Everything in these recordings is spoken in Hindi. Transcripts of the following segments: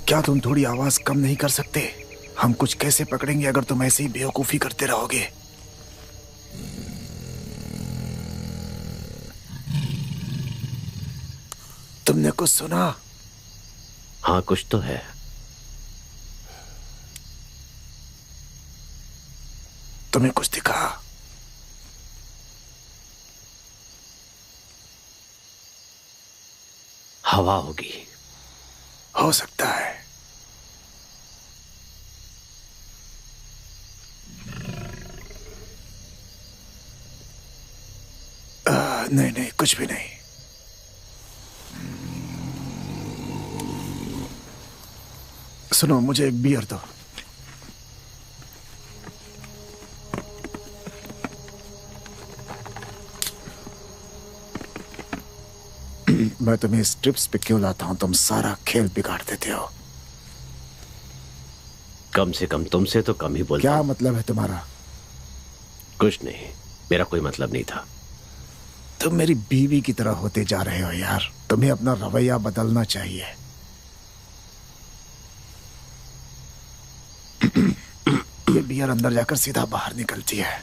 क्या तुम थोड़ी आवाज कम नहीं कर सकते? हम कुछ कैसे पकड़ेंगे अगर तुम ऐसे ही बेवकूफी करते रहोगे? तुमने कुछ सुना? हाँ, कुछ तो है। तुम्हें कुछ दिखा? हवा होगी। हो सकता है। नहीं नहीं, कुछ भी नहीं। सुनो, मुझे एक बियर दो। मैं तुम्हें इस ट्रिप्स पे क्यों लाता हूं? तुम सारा खेल बिगाड़ देते हो। कम से कम तुमसे तो कम ही बोलता क्या हूं। मतलब है तुम्हारा? कुछ नहीं, मेरा कोई मतलब नहीं था। तुम मेरी बीवी की तरह होते जा रहे हो यार। तुम्हें अपना रवैया बदलना चाहिए। ये बियर अंदर जाकर सीधा बाहर निकलती है।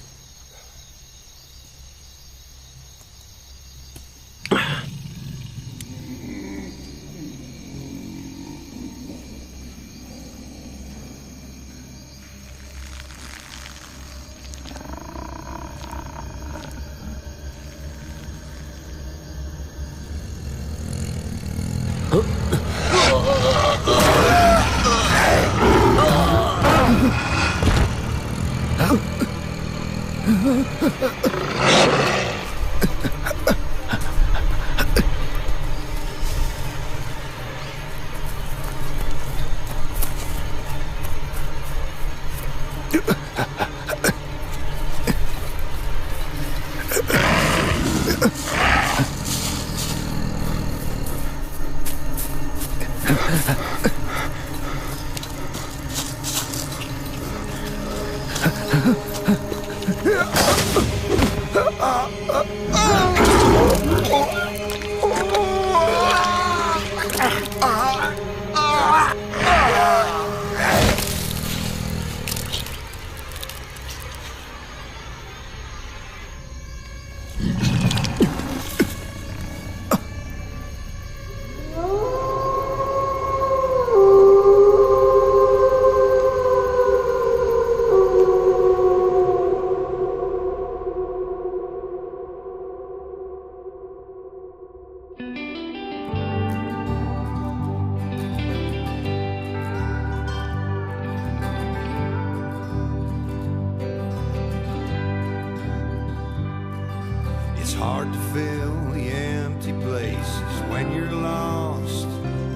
It's hard to fill the empty places when you're lost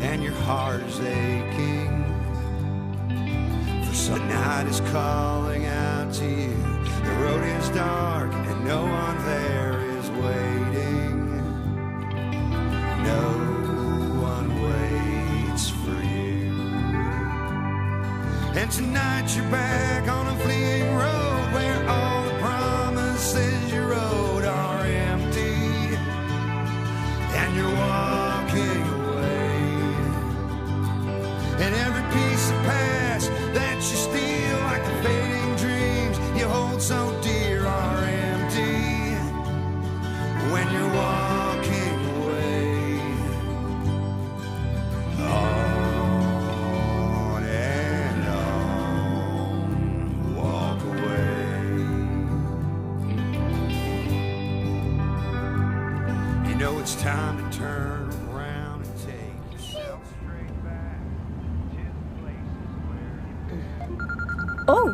and your heart is aching. For some night is calling out to you. The road is dark and no one there is waiting. No one waits for you. And tonight you're back on a fleeing road where all the promises you wrote are empty, and you're walking away. And every piece of past that you steal, like the fading dreams you hold so dear, are empty when you're walking away. On and on, walk away. You know it's time to turn around and take yourself straight back to the places where oh,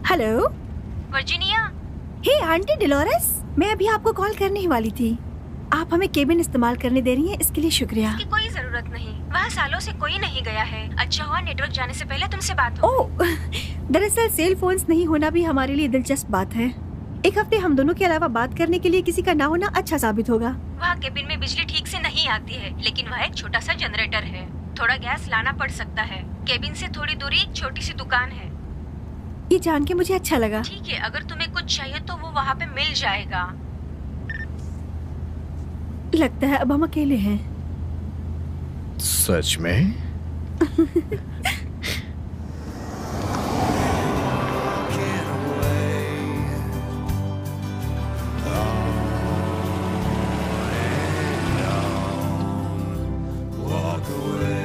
hello Virginia, hey aunty Dolores, मैं अभी आपको कॉल करने ही वाली थी। आप हमें केबिन इस्तेमाल करने दे रही हैं, इसके लिए शुक्रिया। इसकी कोई जरूरत नहीं। वहाँ सालों से कोई नहीं गया है। अच्छा हुआ नेटवर्क जाने से पहले तुमसे बात हो। ओह, दरअसल सेल फोन्स नहीं होना भी हमारे लिए दिलचस्प बात है। एक हफ्ते हम दोनों के अलावा बात करने के लिए किसी का ना होना अच्छा साबित होगा। वहाँ केबिन में बिजली ठीक से नहीं आती है, लेकिन वहाँ एक छोटा सा जनरेटर है। थोड़ा गैस लाना पड़ सकता है। केबिन से थोड़ी दूरी एक छोटी सी दुकान है। ये जान के मुझे अच्छा लगा। ठीक है, अगर तुम्हें कुछ चाहिए तो वो वहाँ पे मिल जाएगा। लगता है अब हम अकेले हैं। सच में? Can't away. Walk away.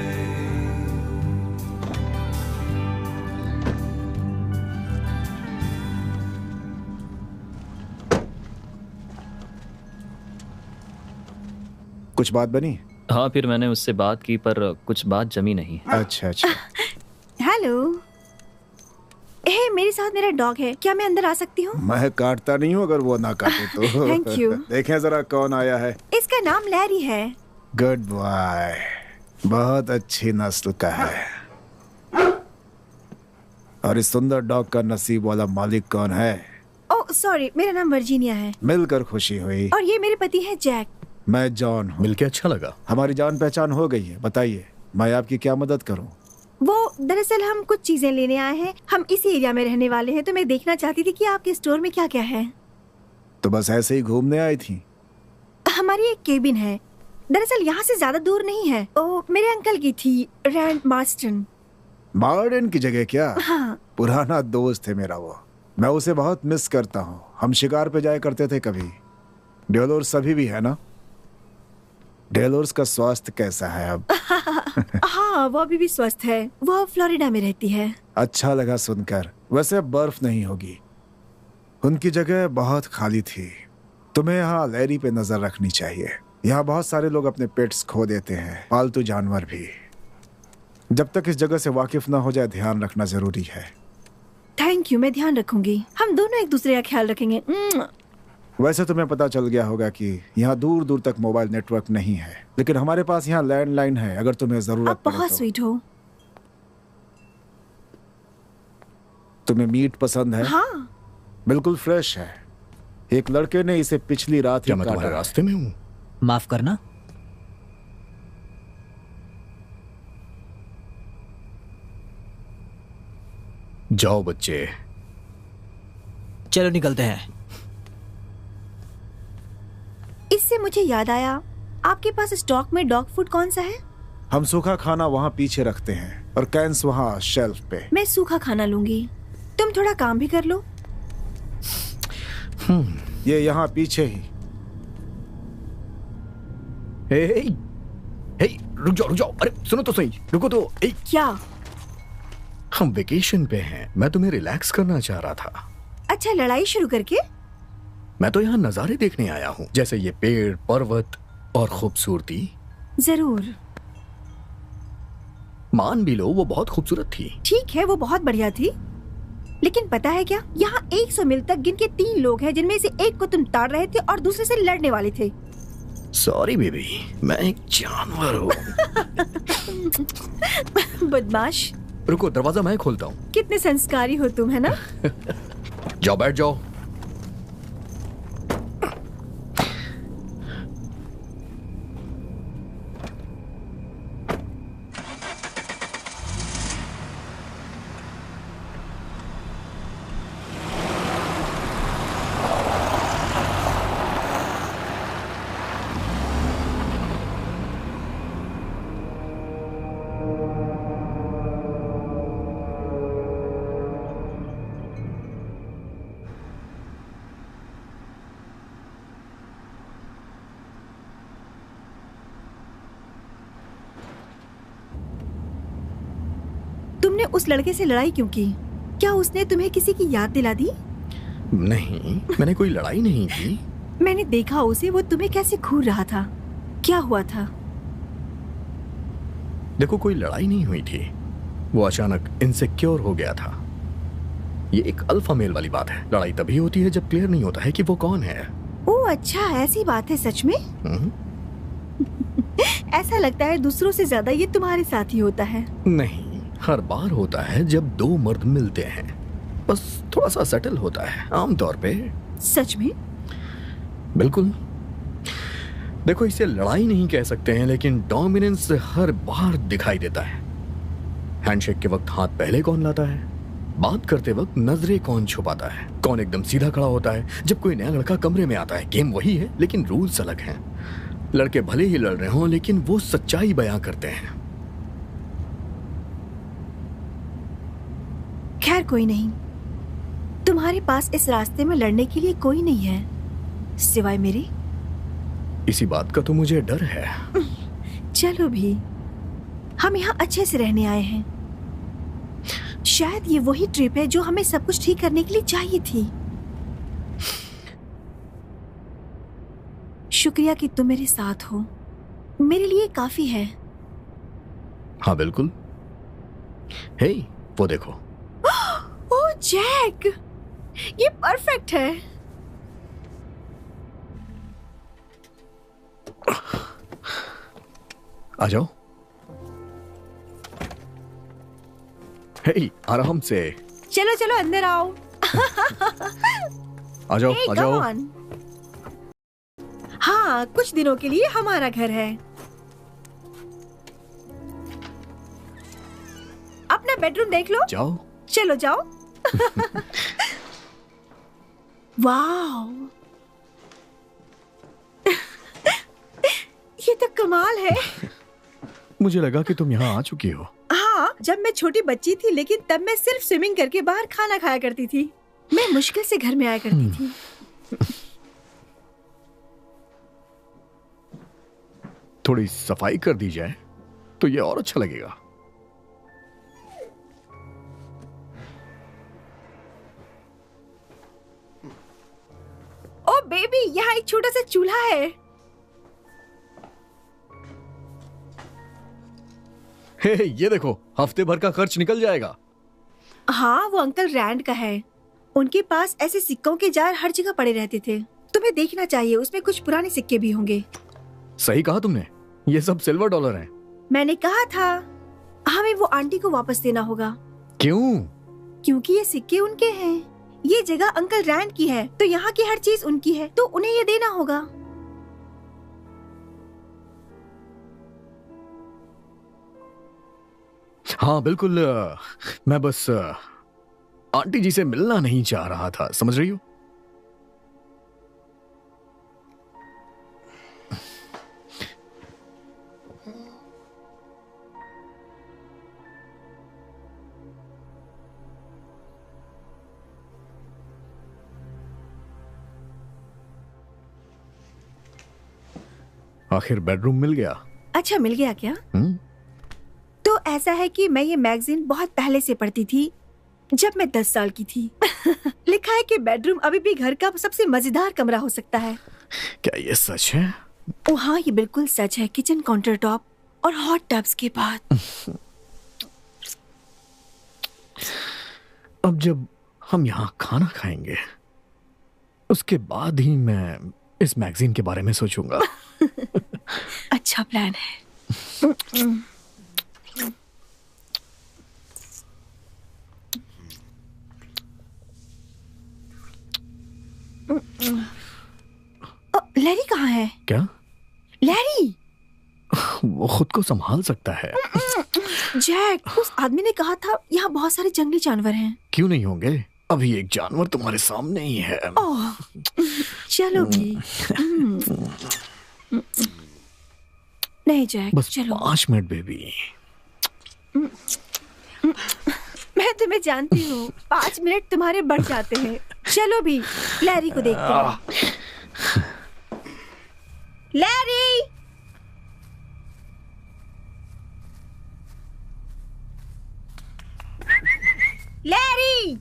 कुछ बात बनी? हाँ, फिर मैंने उससे बात की पर कुछ बात जमी नहीं। अच्छा अच्छा। हेलो। मेरे साथ मेरा डॉग है, क्या मैं अंदर आ सकती हूँ? मैं काटता नहीं हूँ अगर वो ना काटे तो। Thank you. देखें जरा कौन आया है। इसका नाम लैरी है। गुड बॉय, बहुत अच्छी नस्ल का है। और इस सुंदर डॉग का नसीब वाला मालिक कौन है? ओह सॉरी, मेरा नाम वर्जीनिया है। मिलकर खुशी हुई। और ये मेरे पति है जैक। मैं जॉन हूँ। मिलके अच्छा लगा। हमारी जान पहचान हो गई है। बताइए मैं आपकी क्या मदद करूँ? वो दरअसल हम कुछ चीजें लेने आए हैं। हम इसी एरिया में रहने वाले हैं, तो मैं देखना चाहती थी कि आपके स्टोर में क्या क्या है। तो बस ऐसे ही घूमने आई थी? हमारी एक केबिन है, दरअसल यहाँ से ज्यादा दूर नहीं है। ओ मेरे अंकल की थी, रैंड मार्स्टन। मार्डन की जगह क्या? हाँ। पुराना दोस्त है मेरा वो। मैं उसे बहुत मिस करता हूँ। हम शिकार पे जाया करते थे कभी। डेलोर्स अभी भी है ना? डेलोर्स का स्वास्थ्य कैसा है अब? हाँ, वो अभी भी स्वस्थ है। वो फ्लोरिडा में रहती है। अच्छा लगा सुनकर। वैसे अब बर्फ नहीं होगी। उनकी जगह बहुत खाली थी। तुम्हें यहाँ लैरी पे नजर रखनी चाहिए। यहाँ बहुत सारे लोग अपने पेट्स खो देते हैं, पालतू जानवर भी। जब तक इस जगह से वाकिफ ना हो जाए ध्यान रखना जरूरी है। थैंक यू, मैं ध्यान रखूंगी। हम दोनों एक दूसरे का ख्याल रखेंगे। वैसे तुम्हें पता चल गया होगा कि यहाँ दूर दूर तक मोबाइल नेटवर्क नहीं है, लेकिन हमारे पास यहाँ लैंडलाइन है अगर तुम्हें जरूरत आप पड़े बहुत तो। स्वीट हो। तुम्हें मीट पसंद है? हाँ। बिल्कुल फ्रेश है। एक लड़के ने इसे पिछली रात ही क्या मैं तुम्हारे काटा। रास्ते में हूँ? माफ करना। जाओ बच्चे। चलो निकलते हैं। इससे मुझे याद आया, आपके पास स्टॉक में डॉग फूड कौन सा है? हम सूखा खाना वहाँ पीछे रखते हैं और कैंस वहाँ शेल्फ पे। मैं सूखा खाना लूंगी। तुम थोड़ा काम भी कर लो। ये यहाँ पीछे ही। हे हे, रुक जाओ। अरे सुनो तो सही, रुको तो। क्या? हम वेकेशन पे हैं। मैं तुम्हें रिलैक्स करना चाह रहा था। अच्छा, लड़ाई शुरू करके? मैं तो यहाँ नजारे देखने आया हूँ, जैसे ये पेड़, पर्वत और खूबसूरती। जरूर। मान भी लो वो बहुत खूबसूरत थी। ठीक है, वो बहुत बढ़िया थी, लेकिन पता है क्या, यहाँ 100 मील तक गिन के 3 लोग हैं जिनमें से एक को तुम ताड़ रहे थे और दूसरे से लड़ने वाले थे। सॉरी बेबी, मैं एक जानवर हूँ। बदमाश। रुको, दरवाजा मैं खोलता हूँ। कितने संस्कारी हो तुम, है ना? जाओ बैठ जाओ। तुमने उस लड़के से लड़ाई क्यों की? क्या उसने तुम्हें किसी की याद दिला दी? नहीं, मैंने कोई लड़ाई नहीं की। मैंने देखा उसे, वो तुम्हें कैसे घूर रहा था। क्या हुआ था? देखो, कोई लड़ाई नहीं हुई थी। वो अचानक इनसिक्योर हो गया था। ये एक अल्फा मेल वाली बात है। लड़ाई तभी होती है जब क्लियर नहीं होता है कि वो कौन है। ओह अच्छा, ऐसी बात है सच में? ऐसा लगता है दूसरों से ज्यादा ये तुम्हारे साथ ही होता है। नहीं, हर बार होता है जब 2 मर्द मिलते हैं। बस थोड़ा सा सेटल होता है आमतौर पे। सच में? बिल्कुल। देखो, इसे लड़ाई नहीं कह सकते हैं, लेकिन डोमिनेंस हर बार दिखाई देता है। हैंडशेक के वक्त हाथ पहले कौन लाता है, बात करते वक्त नजरें कौन छुपाता है, कौन एकदम सीधा खड़ा होता है जब कोई नया लड़का कमरे में आता है। गेम वही है, लेकिन रूल्स अलग हैं। लड़के भले ही लड़ रहे हों, लेकिन वो सच्चाई बयां करते हैं। खैर कोई नहीं, तुम्हारे पास इस रास्ते में लड़ने के लिए कोई नहीं है सिवाय मेरे। इसी बात का तो मुझे डर है। चलो भी, हम यहाँ अच्छे से रहने आए हैं। शायद ये वही ट्रिप है जो हमें सब कुछ ठीक करने के लिए चाहिए थी। शुक्रिया कि तुम मेरे साथ हो, मेरे लिए काफी है। हाँ बिल्कुल। हे, वो देखो। ओह जैक, ये परफेक्ट है। आ जाओ। हे, आराम से। चलो चलो अंदर आओ। आ जाओ, Hey, आ जाओ। come on. हाँ, कुछ दिनों के लिए हमारा घर है। अपना बेडरूम देख लो। जाओ। चलो जाओ। वाह, ये तो कमाल है। मुझे लगा कि तुम यहाँ आ चुकी हो। हाँ, जब मैं छोटी बच्ची थी, लेकिन तब मैं सिर्फ स्विमिंग करके बाहर खाना खाया करती थी। मैं मुश्किल से घर में आया करती थी। थोड़ी सफाई कर दी जाए तो ये और अच्छा लगेगा। ओ बेबी, यहाँ एक छोटा सा चूल्हा है। हे, ये देखो, हफ्ते भर का खर्च निकल जाएगा। हाँ, वो अंकल रैंड का है। उनके पास ऐसे सिक्कों के जार हर जगह पड़े रहते थे। तुम्हें देखना चाहिए, उसमें कुछ पुराने सिक्के भी होंगे। सही कहा तुमने, ये सब सिल्वर डॉलर हैं। मैंने कहा था, हमें वो आंटी को वापस देना होगा। क्यों? क्योंकि ये सिक्के उनके हैं। ये जगह अंकल रैंड की है, तो यहाँ की हर चीज उनकी है, तो उन्हें ये देना होगा। हाँ बिल्कुल। मैं बस आंटी जी से मिलना नहीं चाह रहा था, समझ रही हो? आखिर बेडरूम मिल गया। अच्छा, मिल गया क्या? तो ऐसा है कि मैं ये मैगजीन बहुत पहले से पढ़ती थी, जब मैं 10 साल की थी। लिखा है कि बेडरूम अभी भी घर का सबसे मजेदार कमरा हो सकता है। क्या ये सच है? ओ हाँ, ये बिल्कुल सच है। किचन काउंटर टॉप और हॉट टब्स के बाद। अब जब हम यहाँ खाना खाएंगे, उसके बाद ही मैं इस मैगजीन के बारे में सोचूंगा। अच्छा प्लान है। लैरी कहाँ है? क्या? लैरी! वो खुद को संभाल सकता है। जैक, उस आदमी ने कहा था यहाँ बहुत सारे जंगली जानवर हैं। क्यों नहीं होंगे? अभी एक जानवर तुम्हारे सामने ही है। ओह, चलो भी। नहीं जैक, बस चलो। 5 मिनट बेबी। मैं तुम्हें जानती हूँ, 5 मिनट तुम्हारे बढ़ जाते हैं। चलो भी, लैरी को देखते हैं। लैरी! लैरी!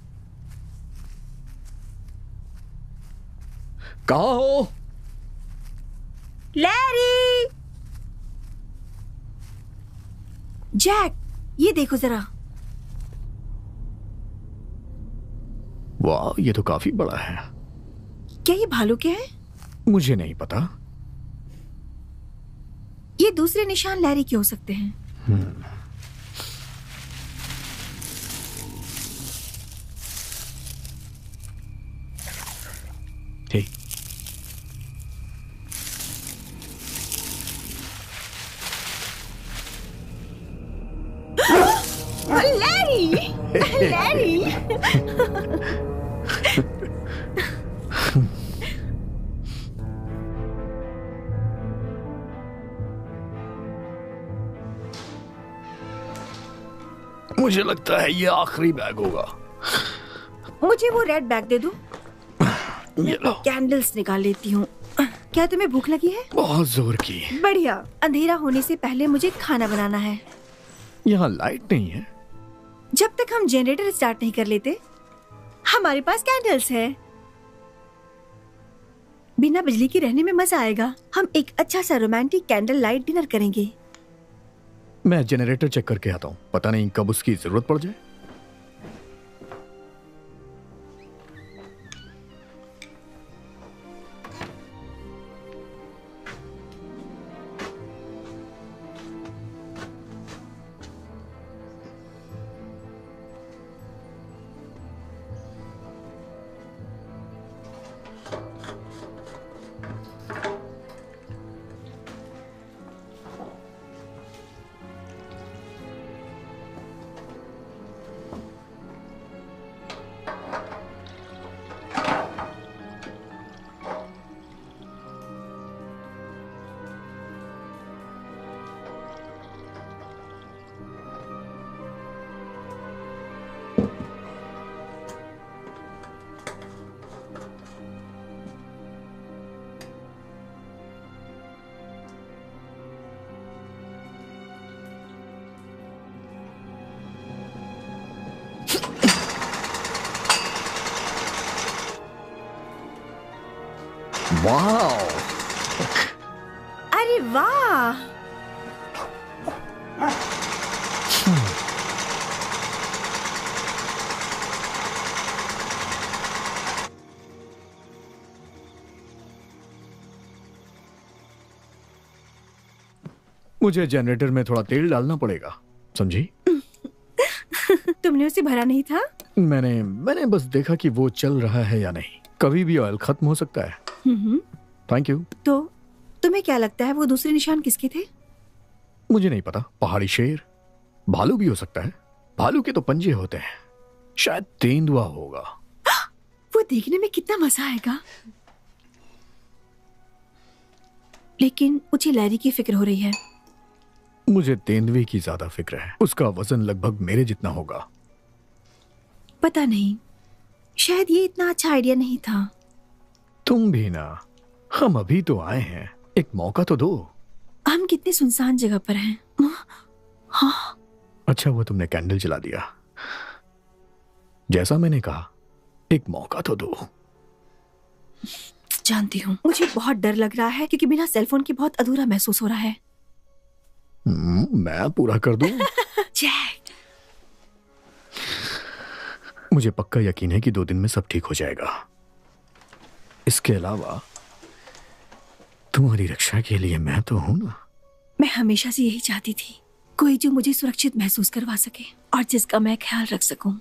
कहाँ हो? लैरी! जैक, ये देखो जरा। वाह, ये तो काफी बड़ा है। क्या ये भालू के है? मुझे नहीं पता। ये दूसरे निशान लैरी के हो सकते हैं। ठीक। लैरी! लैरी! मुझे लगता है ये आखिरी बैग होगा। मुझे वो रेड बैग दे दो। ये लो। कैंडल्स निकाल लेती हूँ। क्या तुम्हें भूख लगी है? बहुत जोर की। बढ़िया। अंधेरा होने से पहले मुझे खाना बनाना है। यहाँ लाइट नहीं है। जब तक हम जनरेटर स्टार्ट नहीं कर लेते, हमारे पास कैंडल्स है। बिना बिजली के रहने में मजा आएगा। हम एक अच्छा सा रोमांटिक कैंडल लाइट डिनर करेंगे। मैं जनरेटर चेक करके आता हूँ, पता नहीं कब उसकी जरूरत पड़ जाए। वाह! अरे वाह! मुझे जनरेटर में थोड़ा तेल डालना पड़ेगा, समझी? तुमने उसे भरा नहीं था? मैंने बस देखा कि वो चल रहा है या नहीं। कभी भी ऑयल खत्म हो सकता है। Thank you. तो तुम्हें क्या लगता है वो दूसरे निशान किसके थे? मुझे नहीं पता। पहाड़ी शेर, भालू भी हो सकता है। भालू के तो पंजे होते हैं, शायद तेंदुआ होगा। वो देखने में कितना मजा आएगा। लेकिन मुझे लैरी की फिक्र हो रही है। मुझे तेंदुए की ज्यादा फिक्र है। उसका वजन लगभग मेरे जितना होगा। पता नहीं, शायद ये इतना अच्छा आइडिया नहीं था। तुम भी ना। हम अभी तो आए हैं, एक मौका तो दो। हम कितने सुनसान जगह पर हैं। हाँ। अच्छा वो तुमने कैंडल जला दिया। जैसा मैंने कहा, एक मौका तो दो। जानती हूँ, मुझे बहुत डर लग रहा है क्योंकि बिना सेलफोन के बहुत अधूरा महसूस हो रहा है। मैं पूरा कर दूं? जैक, मुझे पक्का यकीन है कि 2 दिन में सब ठीक हो जाएगा। इसके अलावा तुम्हारी रक्षा के लिए मैं तो हूं ना। मैं हमेशा से यही चाहती थी, कोई जो मुझे सुरक्षित महसूस करवा सके और जिसका मैं ख्याल रख सकूं।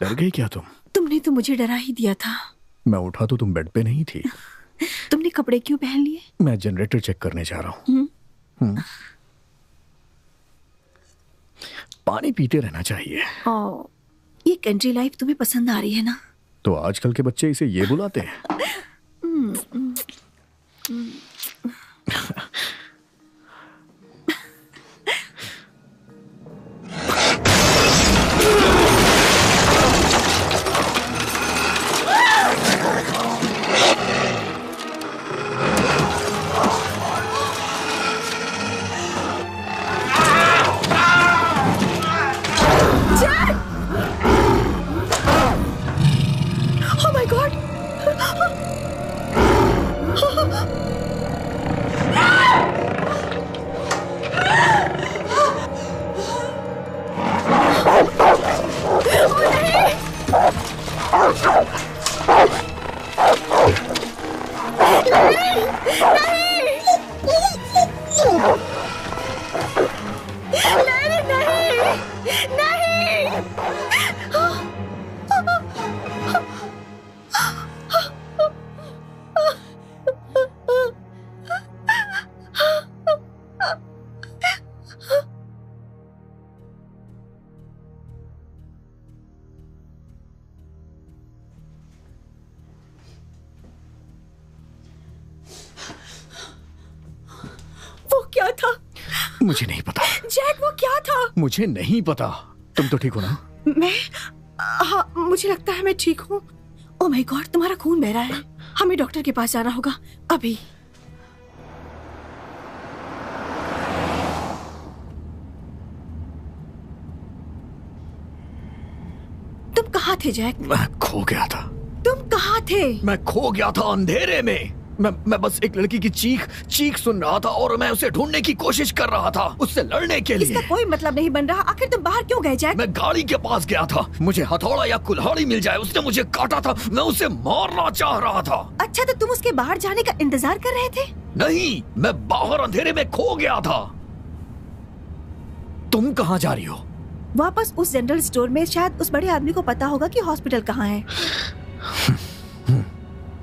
डर गई क्या तुम? तुमने तो मुझे डरा ही दिया था। मैं उठा तो तुम बेड पे नहीं थी। तुमने कपड़े क्यों पहन लिए? मैं जनरेटर चेक करने जा रहा हूँ। पानी पीते रहना चाहिए। ये कंट्री लाइफ तुम्हें पसंद आ रही है ना? तो आजकल के बच्चे इसे ये बुलाते हैं। मुझे नहीं पता। जैक, वो क्या था? मुझे नहीं पता। तुम तो ठीक हो ना? हाँ, मुझे लगता है मैं ठीक हूँ। ओह माय गॉड, तुम्हारा खून बह रहा है। हमें डॉक्टर के पास जाना होगा अभी। तुम कहाँ थे जैक? मैं खो गया था। तुम कहाँ थे? मैं खो गया था अंधेरे में। मैं बस एक लड़की की चीख सुन रहा था और मैं उसे ढूंढने की कोशिश कर रहा था, उससे लड़ने के लिए। इसका कोई मतलब नहीं बन रहा। आखिर तुम बाहर क्यों गए जैक? मैं गाड़ी के पास गया था। मुझे हथौड़ा या कुल्हाड़ी मिल जाए, उसने मुझे काटा था, मैं उसे मारना चाह रहा था। अच्छा, तो तुम उसके बाहर जाने का इंतजार कर रहे थे? नहीं, मैं बाहर अंधेरे में खो गया था। तुम कहाँ जा रही हो? वापस उस जनरल स्टोर में। शायद उस बड़े आदमी को पता होगा कि हॉस्पिटल कहाँ है।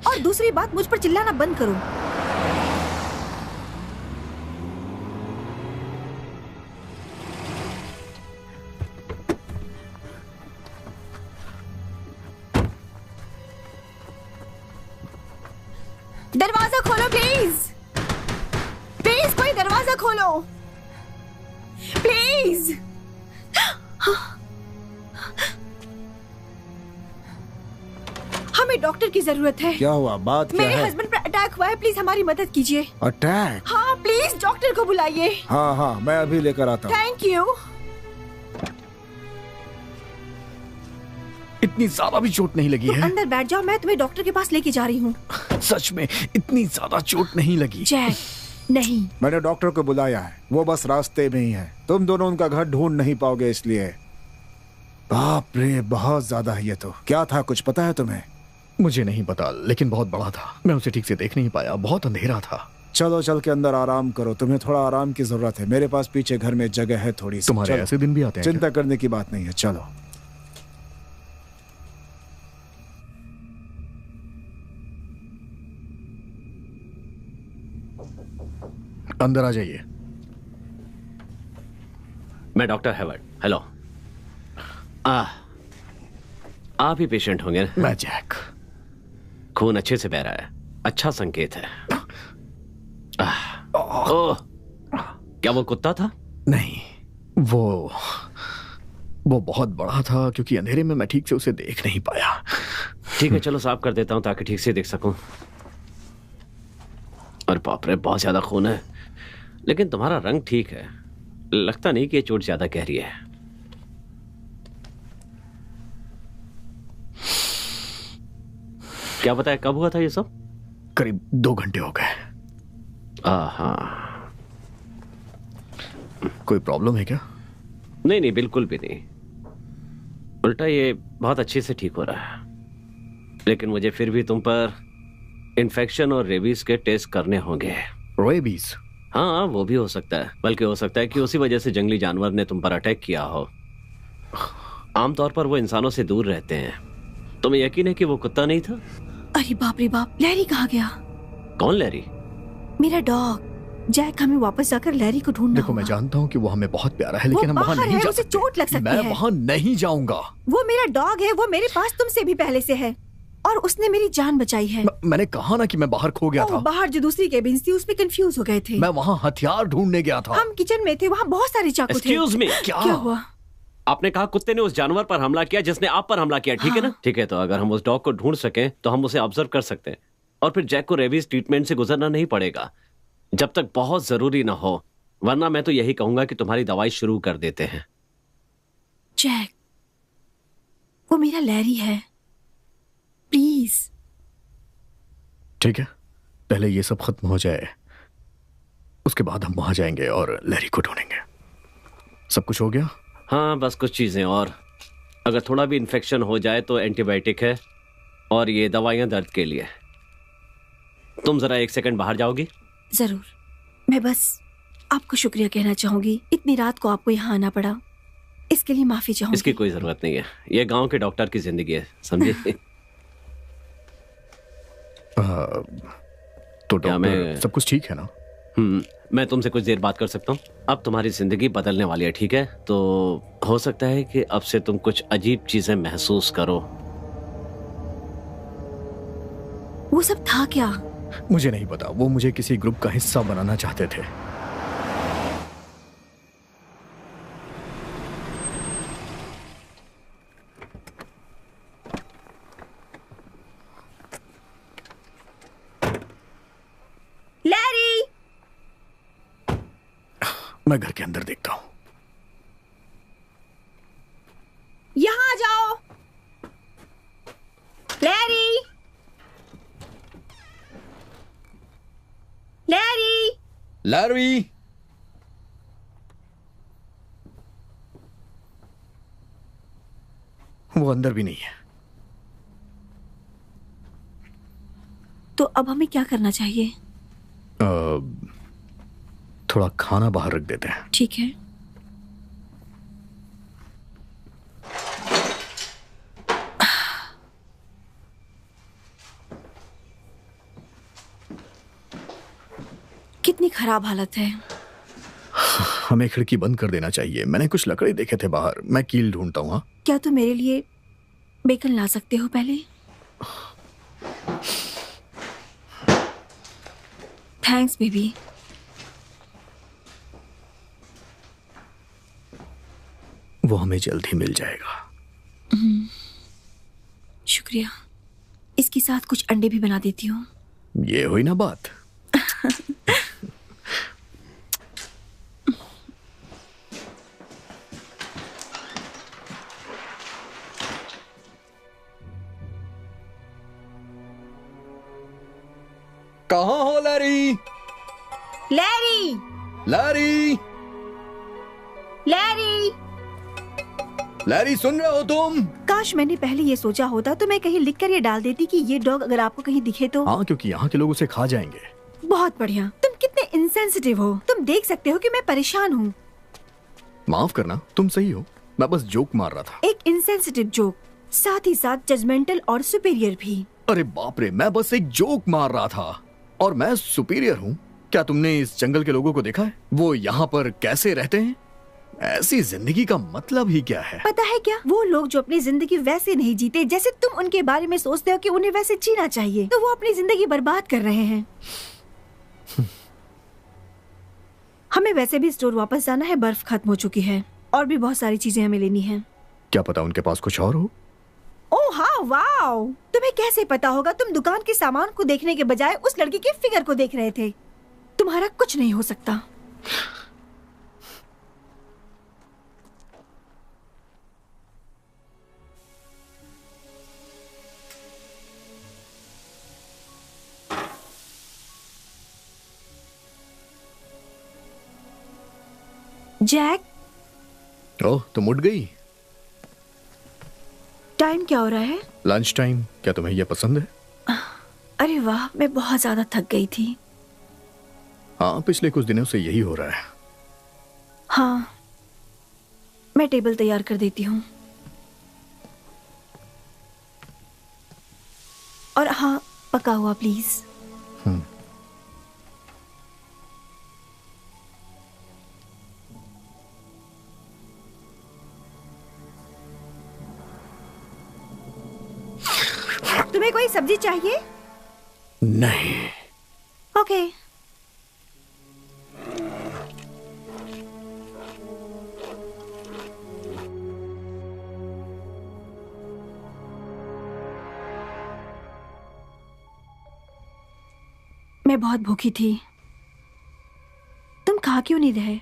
और दूसरी बात, मुझ पर चिल्लाना बंद करो। दरवाजा खोलो प्लीज। प्लीज कोई दरवाजा खोलो प्लीज। हमें डॉक्टर की जरूरत है। क्या हुआ? बात क्या मेरे है? हस्बैंड पर अटैक हुआ है, प्लीज हमारी मदद कीजिए। अटैक? हाँ प्लीज डॉक्टर को बुलाइए। हाँ हाँ, मैं अभी लेकर आता हूँ। Thank you. इतनी ज्यादा भी चोट नहीं लगी है? अंदर बैठ जाओ, मैं तुम्हें डॉक्टर के पास लेके जा रही हूँ। सच में इतनी ज्यादा चोट नहीं लगी? जैक, नहीं। मैंने डॉक्टर को बुलाया है, वो बस रास्ते में ही है। तुम दोनों उनका घर ढूंढ नहीं पाओगे इसलिए। बाप रे, बहुत ज्यादा है ये तो। क्या था, कुछ पता है तुम्हें? मुझे नहीं पता, लेकिन बहुत बड़ा था। मैं उसे ठीक से देख नहीं पाया, बहुत अंधेरा था। चलो चल के अंदर आराम करो, तुम्हें थोड़ा आराम की जरूरत है। मेरे पास पीछे घर में जगह है थोड़ी सी। तुम्हारे चलो। ऐसे दिन भी आते हैं? चिंता करने की बात नहीं है, चलो। अंदर आ जाइए। मैं डॉक्टर हैवर्ड। हेलो। आप ही पेशेंट होंगे ना? मैं जैक। खून अच्छे से बह रहा है, अच्छा संकेत है। ओह, क्या वो कुत्ता था? नहीं, वो बहुत बड़ा था, क्योंकि अंधेरे में मैं ठीक से उसे देख नहीं पाया। ठीक है, चलो साफ कर देता हूं ताकि ठीक से देख सकूं। और बाप रे, बहुत ज्यादा खून है, लेकिन तुम्हारा रंग ठीक है। लगता नहीं कि ये चोट ज्यादा गहरी है। क्या बताया, कब हुआ था ये सब? करीब 2 घंटे हो गए। हाँ। कोई प्रॉब्लम है क्या? नहीं नहीं, बिल्कुल भी नहीं। उल्टा ये बहुत अच्छे से ठीक हो रहा है। लेकिन मुझे फिर भी तुम पर इन्फेक्शन और रेबीज के टेस्ट करने होंगे। रेबीज? हाँ, वो भी हो सकता है। बल्कि हो सकता है कि उसी वजह से जंगली जानवर ने तुम पर अटैक किया हो। आमतौर पर वो इंसानों से दूर रहते हैं। तुम्हें यकीन है कि वो कुत्ता नहीं था? अरे बाप रे बाप, लैरी कहाँ गया? कौन लैरी? मेरा डॉग। जैक, हमें वापस जाकर लैरी को ढूंढना देखो, मैं होगा। जानता हूँ कि वो हमें बहुत प्यारा है, लेकिन हम वहाँ बाहर नहीं है, जा उसे सकते। चोट लग सकती मैं है। वहाँ नहीं जाऊंगा। वो मेरा डॉग है, वो मेरे पास तुमसे भी पहले से है और उसने मेरी जान बचाई है। मैंने कहा ना कि मैं बाहर खो गया था। बाहर जो दूसरी केबिन्स थी उसमें कंफ्यूज हो गए थे। मैं वहाँ हथियार ढूंढने गया था। हम किचन में थे, वहाँ बहुत सारे चाकू थे। एक्सक्यूज मी, क्या हुआ? आपने कहा कुत्ते ने उस जानवर पर हमला किया जिसने आप पर हमला किया, ठीक है ना? ठीक है, तो अगर हम उस डॉग को ढूंढ सकें तो हम उसे ऑब्जर्व कर सकते हैं और फिर जैक को रेबीज ट्रीटमेंट से गुजरना नहीं पड़ेगा जब तक बहुत जरूरी ना हो। वरना मैं तो यही कहूंगा कि तुम्हारी दवाई शुरू कर देते हैं। जैक, वो मेरा लैरी है, प्लीज। ठीक है, पहले ये सब खत्म हो जाए, उसके बाद हम वहां जाएंगे और लैरी को ढूंढेंगे। सब कुछ हो गया? हाँ, बस कुछ चीजें और। अगर थोड़ा भी इन्फेक्शन हो जाए तो एंटीबायोटिक है और ये दवाइयां दर्द के लिए। तुम जरा 1 सेकंड बाहर जाओगी? जरूर। मैं बस आपको शुक्रिया कहना चाहूंगी, इतनी रात को आपको यहाँ आना पड़ा, इसके लिए माफी चाहूंगी। इसकी कोई जरूरत नहीं है, ये गांव के डॉक्टर की जिंदगी है, समझे? तो क्या डॉक्टर, सब कुछ ठीक है ना? मैं तुमसे कुछ देर बात कर सकता हूँ? अब तुम्हारी जिंदगी बदलने वाली है, ठीक है? तो हो सकता है कि अब से तुम कुछ अजीब चीजें महसूस करो। वो सब था क्या? मुझे नहीं पता, वो मुझे किसी ग्रुप का हिस्सा बनाना चाहते थे। लैरी! मैं घर के अंदर देखता हूं। यहाँ आ जाओ। लैरी! लैरी! लैरी! वो अंदर भी नहीं है। तो अब हमें क्या करना चाहिए? थोड़ा खाना बाहर रख देते हैं। ठीक है। कितनी खराब हालत है। हमें खिड़की बंद कर देना चाहिए। मैंने कुछ लकड़ी देखे थे बाहर, मैं कील ढूंढता हूँ। हाँ, क्या तुम मेरे लिए बेकन ला सकते हो पहले? Thanks baby. वो हमें जल्द ही मिल जाएगा। शुक्रिया। इसके साथ कुछ अंडे भी बना देती हूँ। ये हुई ना बात। कहाँ हो Larry? Larry! Larry! Larry! Larry, सुन रहे हो तुम? काश मैंने पहले ये सोचा होता तो मैं कहीं लिखकर ये डाल देती कि ये डॉग अगर आपको कहीं दिखे तो। हाँ, क्योंकि यहाँ के लोग उसे खा जाएंगे। बहुत बढ़िया। तुम कितने इंसेंसिटिव हो। तुम देख सकते हो कि मैं परेशान हूँ। माफ करना, तुम सही हो, मैं बस जोक मार रहा था। एक इंसेंसिटिव जोक, साथ ही साथ जजमेंटल और सुपीरियर भी। अरे बाप रे, मैं बस एक जोक मार रहा था और मैं सुपीरियर हूँ। क्या तुमने इस जंगल के लोगों को देखा है? वो यहाँ पर कैसे रहते हैं? ऐसी जिंदगी का मतलब ही क्या है? पता है क्या, वो लोग जो अपनी जिंदगी वैसे नहीं जीते जैसे तुम उनके बारे में सोचते हो कि उन्हें वैसे जीना चाहिए, तो वो अपनी जिंदगी बर्बाद कर रहे हैं। हमें वैसे भी स्टोर वापस जाना है, बर्फ खत्म हो चुकी है और भी बहुत सारी चीजें हमें लेनी है। क्या पता उनके पास कुछ और हो? ओह हाँ, वाओ! तुम्हें कैसे पता होगा? तुम दुकान के सामान को देखने के बजाय उस लड़की के फिगर को देख रहे थे। तुम्हारा कुछ नहीं हो सकता। जैक, ओह, तुम उठ गई। टाइम क्या हो रहा है? Lunch time. क्या तुम्हें यह पसंद है? अरे वाह, मैं बहुत ज्यादा थक गई थी। हाँ, पिछले कुछ दिनों से यही हो रहा है। हाँ, मैं टेबल तैयार कर देती हूँ। और हाँ, पका हुआ प्लीज। तुम्हें कोई सब्जी चाहिए? नहीं। ओके। मैं बहुत भूखी थी। तुम खा क्यों नहीं रहे?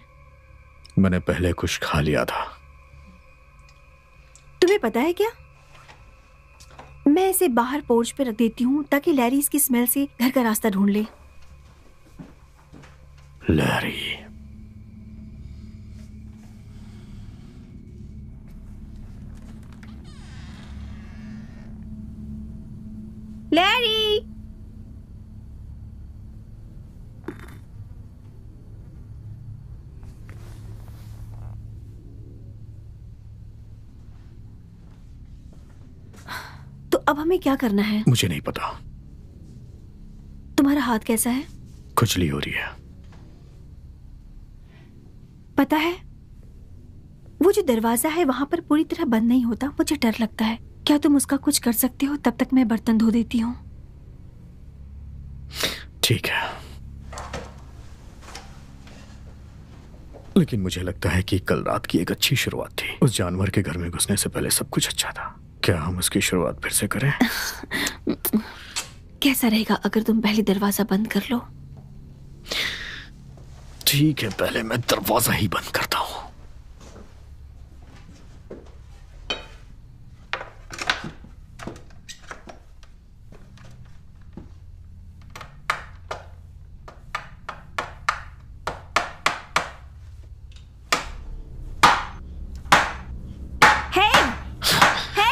मैंने पहले कुछ खा लिया था। तुम्हें पता है क्या, मैं इसे बाहर पोर्च पे रख देती हूँ ताकि लैरी इसकी स्मेल से घर का रास्ता ढूंढ ले। लैरी, लैरी, तो अब हमें क्या करना है? मुझे नहीं पता। तुम्हारा हाथ कैसा है? खुजली हो रही है। पता है, वो जो दरवाजा है वहां पर पूरी तरह बंद नहीं होता। मुझे डर लगता है। क्या तुम उसका कुछ कर सकते हो? तब तक मैं बर्तन धो देती हूँ। ठीक है, लेकिन मुझे लगता है कि कल रात की एक अच्छी शुरुआत थी। उस जानवर के घर में घुसने से पहले सब कुछ अच्छा था। क्या हम उसकी शुरुआत फिर से करें? कैसा रहेगा अगर तुम पहले दरवाजा बंद कर लो? ठीक है, पहले मैं दरवाजा ही बंद करता हूँ।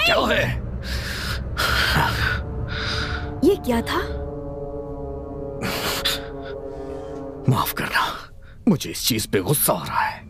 क्या है? ये क्या था? माफ करना, मुझे इस चीज पे गुस्सा आ रहा है।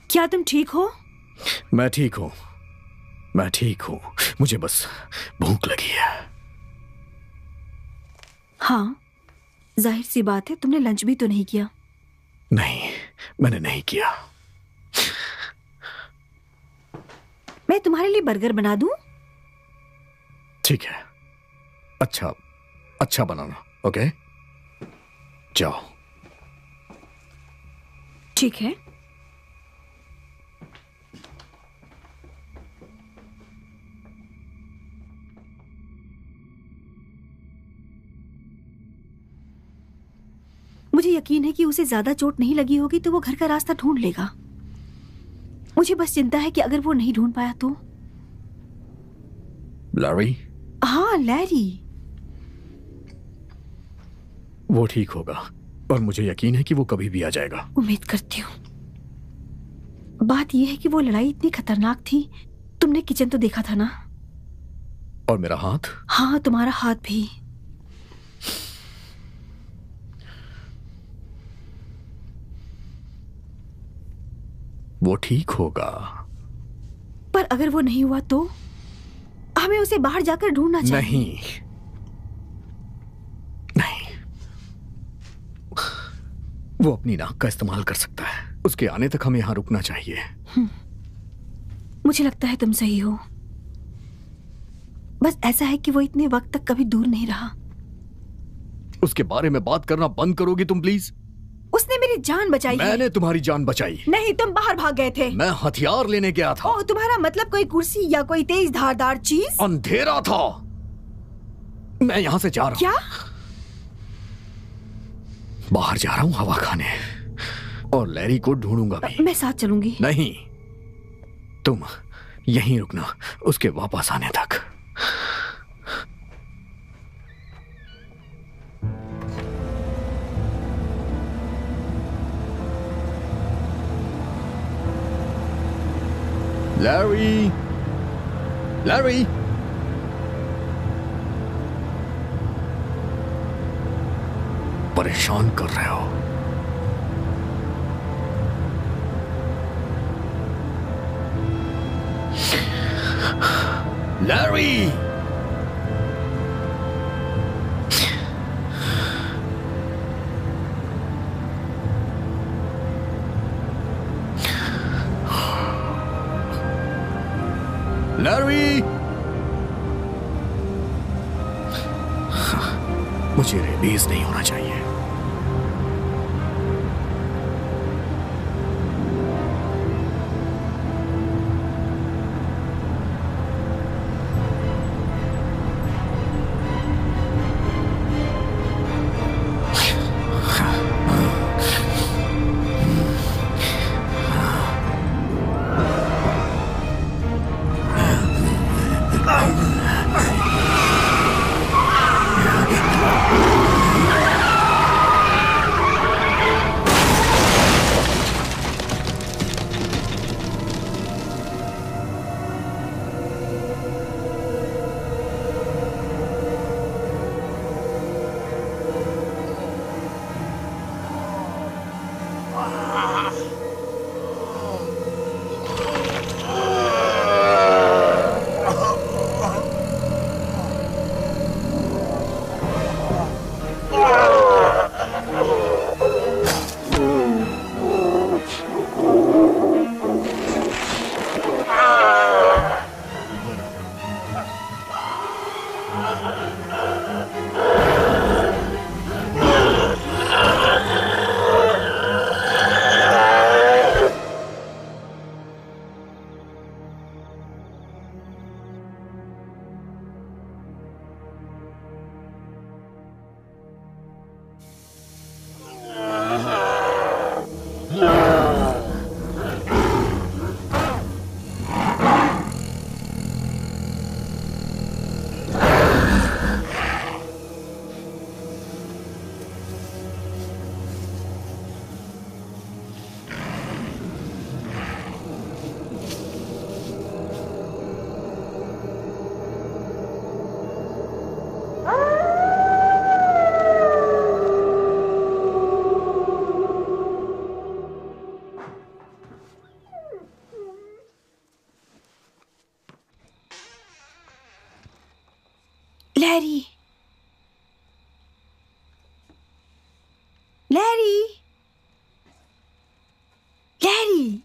क्या तुम ठीक हो? मैं ठीक हूं, मैं ठीक हूं। मुझे बस भूख लगी है। हाँ, जाहिर सी बात है, तुमने लंच भी तो नहीं किया। नहीं, मैंने नहीं किया। मैं तुम्हारे लिए बर्गर बना दूं? ठीक है, अच्छा अच्छा बनाना। ओके, जाओ। ठीक है। मुझे यकीन है कि उसे ज्यादा चोट नहीं लगी होगी तो वो घर का रास्ता ढूंढ लेगा। मुझे बस चिंता है कि अगर वो नहीं ढूंढ पाया तो। लैरी? हाँ, लैरी। वो ठीक होगा और मुझे यकीन है कि वो कभी भी आ जाएगा। उम्मीद करती हूँ। बात यह है कि वो लड़ाई इतनी खतरनाक थी। तुमने किचन तो देखा था ना? और मेरा हाथ? हाँ, तुम्हारा हाथ भी। वो ठीक होगा। पर अगर वो नहीं हुआ तो हमें उसे बाहर जाकर ढूंढना चाहिए। नहीं, नहीं, वो अपनी नाक का इस्तेमाल कर सकता है। उसके आने तक हमें यहां रुकना चाहिए। मुझे लगता है तुम सही हो। बस ऐसा है कि वो इतने वक्त तक कभी दूर नहीं रहा। उसके बारे में बात करना बंद करोगी तुम प्लीज? उसने मेरी जान बचाई है। मैंने तुम्हारी जान बचाई। नहीं, तुम बाहर भाग गए थे। मैं हथियार लेने गया था। ओह, तुम्हारा मतलब कोई कुर्सी या कोई तेज धारदार चीज? अंधेरा था। मैं यहां से जा रहा हूं। क्या? बाहर जा रहा हूं हवा खाने, और लैरी को ढूंढूंगा भी। मैं साथ चलूंगी। नहीं, तुम यहीं रुकना उसके वापस आने तक। लैरी, लैरी, परेशान कर रहे हो। लैरी, लैरी, मुझे रेबीज नहीं होना चाहिए। Larry, Larry, Larry,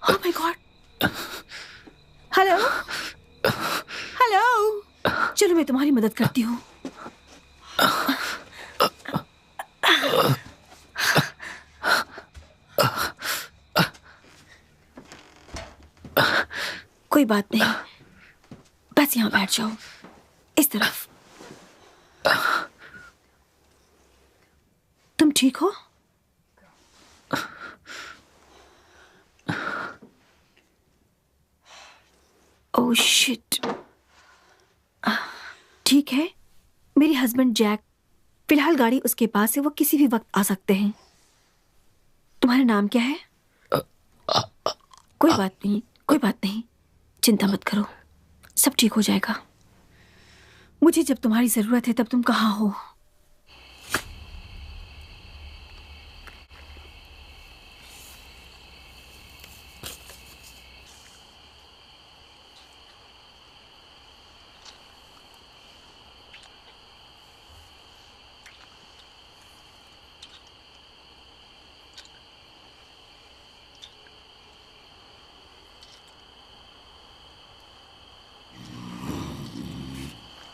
oh my God, hello, hello, चलो मैं तुम्हारी मदद करती हूँ। कोई बात नहीं, बस यहाँ बैठ जाओ, इस तरफ। तुम ठीक हो? Oh shit. ठीक है, मेरे हस्बैंड जैक, फिलहाल गाड़ी उसके पास है, वो किसी भी वक्त आ सकते हैं। तुम्हारा नाम क्या है? कोई बात नहीं, कोई बात नहीं, चिंता मत करो, सब ठीक हो जाएगा। मुझे जब तुम्हारी जरूरत है तब तुम कहाँ हो?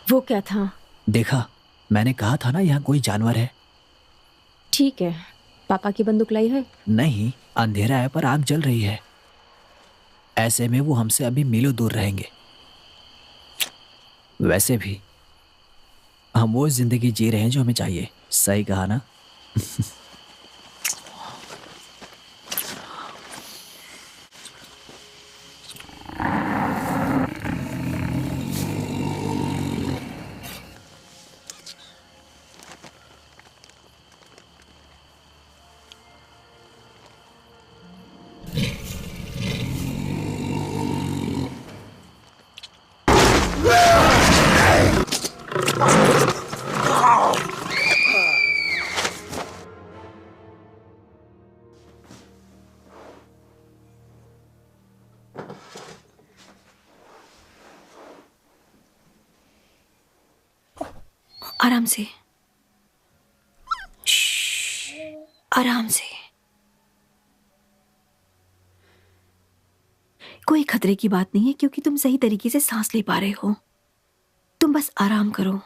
वो क्या था? देखा, मैंने कहा था ना यहाँ कोई जानवर है। ठीक है, पापा की बंदूक लाई है? नहीं, अंधेरा है पर आग जल रही है। ऐसे में वो हमसे अभी मीलों दूर रहेंगे। वैसे भी हम वो जिंदगी जी रहे हैं जो हमें चाहिए। सही कहा ना? आराम से, आराम से। कोई खतरे की बात नहीं है क्योंकि तुम सही तरीके से सांस ले पा रहे हो। तुम बस आराम करो।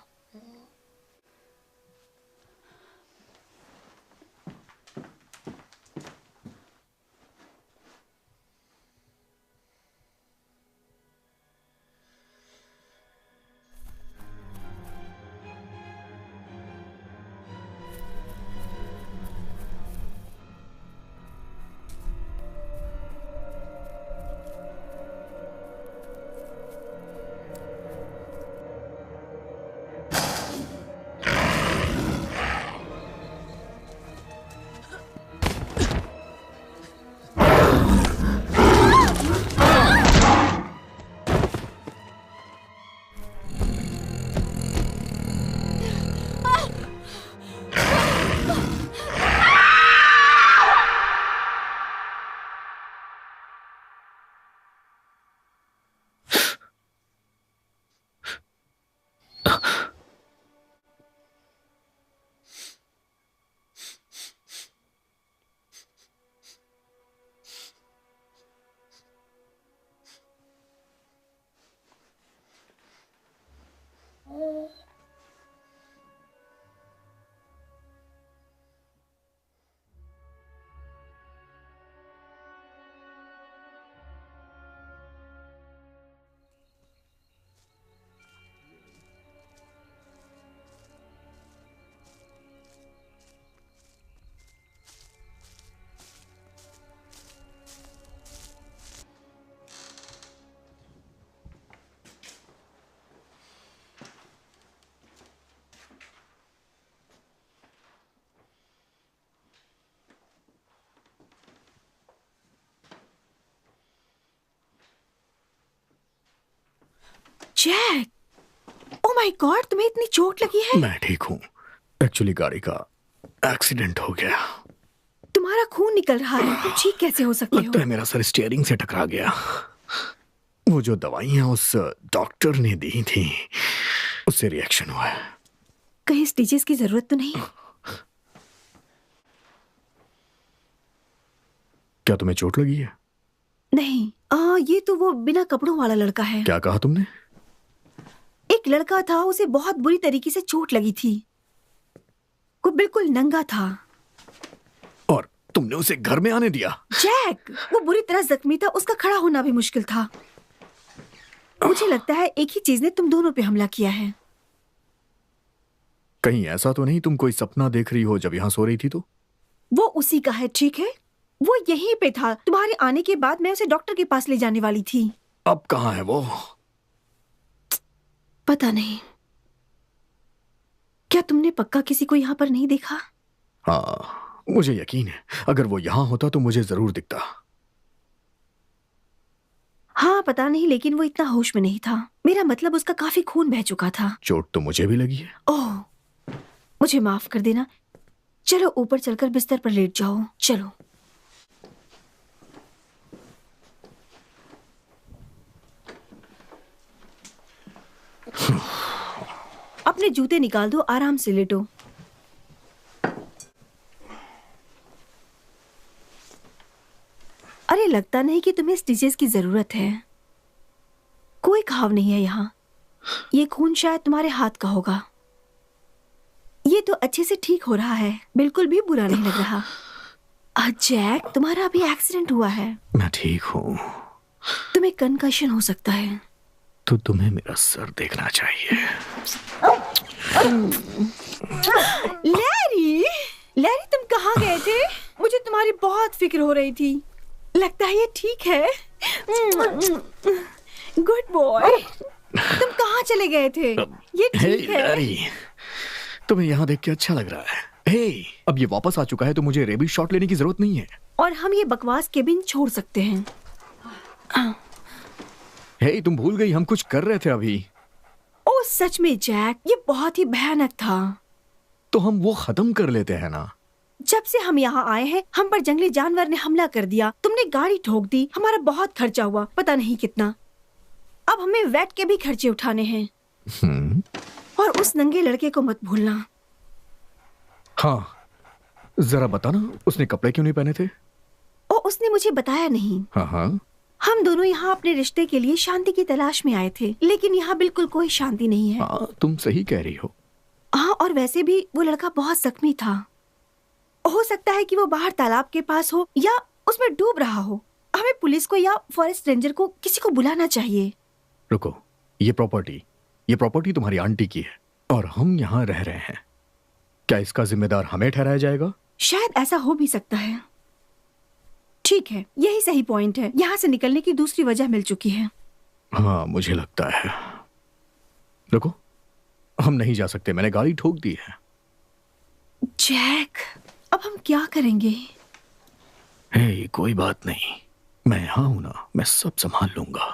जैक, ओ माय गॉड, तुम्हें इतनी चोट लगी है? मैं ठीक हूँ। एक्चुअली गाड़ी का एक्सीडेंट हो गया। तुम्हारा खून निकल रहा है, तुम ठीक कैसे हो सकते लगता हो? है मेरा सर स्टीयरिंग से टकरा गया। वो जो दवाइयाँ उस डॉक्टर ने दी थी उससे रिएक्शन हुआ है। कहीं स्टिचेस की जरूरत तो नहीं? क्या तुम्हें चोट लगी है? नहीं, ये तो वो बिना कपड़ों वाला लड़का है। क्या कहा तुमने? एक लड़का था, उसे बहुत बुरी तरीके से चोट लगी थी। वो बिल्कुल नंगा था। और तुमने उसे घर में आने दिया? जैक, वो बुरी तरह जख्मी था, उसका खड़ा होना भी मुश्किल था। मुझे लगता है एक ही चीज ने तुम दोनों पे हमला किया है। कहीं ऐसा तो नहीं तुम कोई सपना देख रही हो जब यहाँ सो रही थी तो? वो उसी का है, ठीक है? वो यहीं पे था। तुम्हारे आने के बाद मैं उसे डॉक्टर के पास ले जाने वाली थी। अब कहाँ है वो? पता नहीं। क्या तुमने पक्का किसी को यहाँ पर नहीं देखा? हाँ, मुझे यकीन है अगर वो यहाँ होता तो मुझे जरूर दिखता। हाँ, पता नहीं, लेकिन वो इतना होश में नहीं था। मेरा मतलब उसका काफी खून बह चुका था। चोट तो मुझे भी लगी है। ओह, मुझे माफ कर देना। चलो ऊपर चलकर बिस्तर पर लेट जाओ। चलो। अपने जूते निकाल दो, आराम से लेटो। अरे लगता नहीं कि तुम्हें स्टिचेस की जरूरत है। कोई घाव नहीं है यहाँ। ये खून शायद तुम्हारे हाथ का होगा। ये तो अच्छे से ठीक हो रहा है, बिल्कुल भी बुरा नहीं लग रहा। जैक, तुम्हारा अभी एक्सीडेंट हुआ है। मैं ठीक हूँ। तुम्हें कंकशन हो सकता है। तो तुम्हें मेरा सर देखना चाहिए। लैरी, लैरी, तुम कहाँ गए थे? मुझे तुम्हारी बहुत फिक्र हो रही थी। लगता है ये ठीक है। Good boy. तुम कहाँ चले गए थे? ये ठीक है। लैरी, तुम्हें यहाँ देख के अच्छा लग रहा है। हे, अब ये वापस आ चुका है तो मुझे रेबीज शॉट लेने की जरूरत नहीं है। और हम ये बकवास केबिन छोड़ सकते हैं। हे, तुम भूल गई हम कुछ कर रहे थे अभी। ओ सच में जैक, ये बहुत ही भयानक था। तो हम वो खत्म कर लेते हैं ना। जब से हम यहाँ आए हैं हम पर जंगली जानवर ने हमला कर दिया। तुमने गाड़ी ठोक दी, हमारा बहुत खर्चा हुआ, पता नहीं कितना। अब हमें वेट के भी खर्चे उठाने हैं। और उस नंगे लड़के को मत भूलना। हाँ, जरा बताना उसने कपड़े क्यों नहीं पहने थे? ओ, उसने मुझे बताया नहीं। हाँ हाँ। हम दोनों यहाँ अपने रिश्ते के लिए शांति की तलाश में आए थे, लेकिन यहाँ बिल्कुल कोई शांति नहीं है। हाँ, तुम सही कह रही हो। हाँ, और वैसे भी वो लड़का बहुत जख्मी था। हो सकता है कि वो बाहर तालाब के पास हो या उसमें डूब रहा हो। हमें पुलिस को या फॉरेस्ट रेंजर को किसी को बुलाना चाहिए। रुको, ये प्रॉपर्टी तुम्हारी आंटी की है और हम यहाँ रह रहे हैं। क्या इसका जिम्मेदार हमें ठहराया जाएगा? शायद ऐसा हो भी सकता है। ठीक है, यही सही पॉइंट है। यहाँ से निकलने की दूसरी वजह मिल चुकी है। हाँ, मुझे लगता है। रुको, हम नहीं जा सकते, मैंने गाड़ी ठोक दी है। जैक, अब हम क्या करेंगे? हे, कोई बात नहीं, मैं यहाँ हूं ना, मैं सब संभाल लूंगा।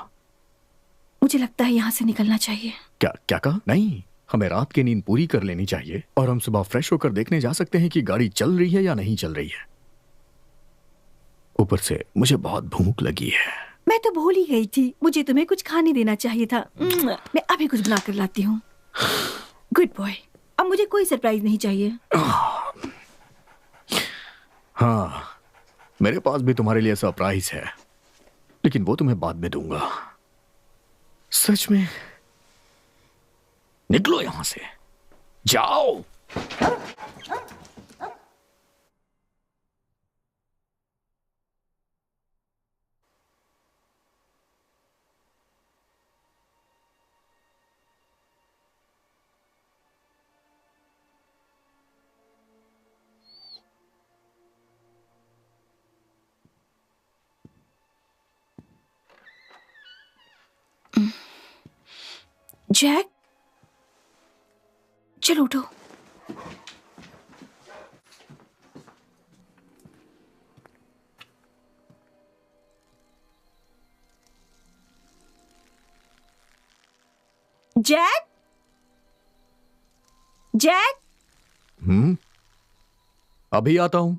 मुझे लगता है यहाँ से निकलना चाहिए। क्या क्या कहा? नहीं, हमें रात की नींद पूरी कर लेनी चाहिए और हम सुबह फ्रेश होकर देखने जा सकते हैं कि गाड़ी चल रही है या नहीं चल रही है। ऊपर से मुझे बहुत भूख लगी है। मैं तो भूल ही गई थी, मुझे तुम्हें कुछ खाने देना चाहिए था। मैं अभी कुछ बना कर लाती हूँ। गुड बॉय, अब मुझे कोई सरप्राइज नहीं चाहिए। हाँ, मेरे पास भी तुम्हारे लिए सरप्राइज है, लेकिन वो तुम्हें बाद में दूंगा। सच में? निकलो यहां से, जाओ। जैक, चलो उठो। Jack, Jack. अभी आता हूं।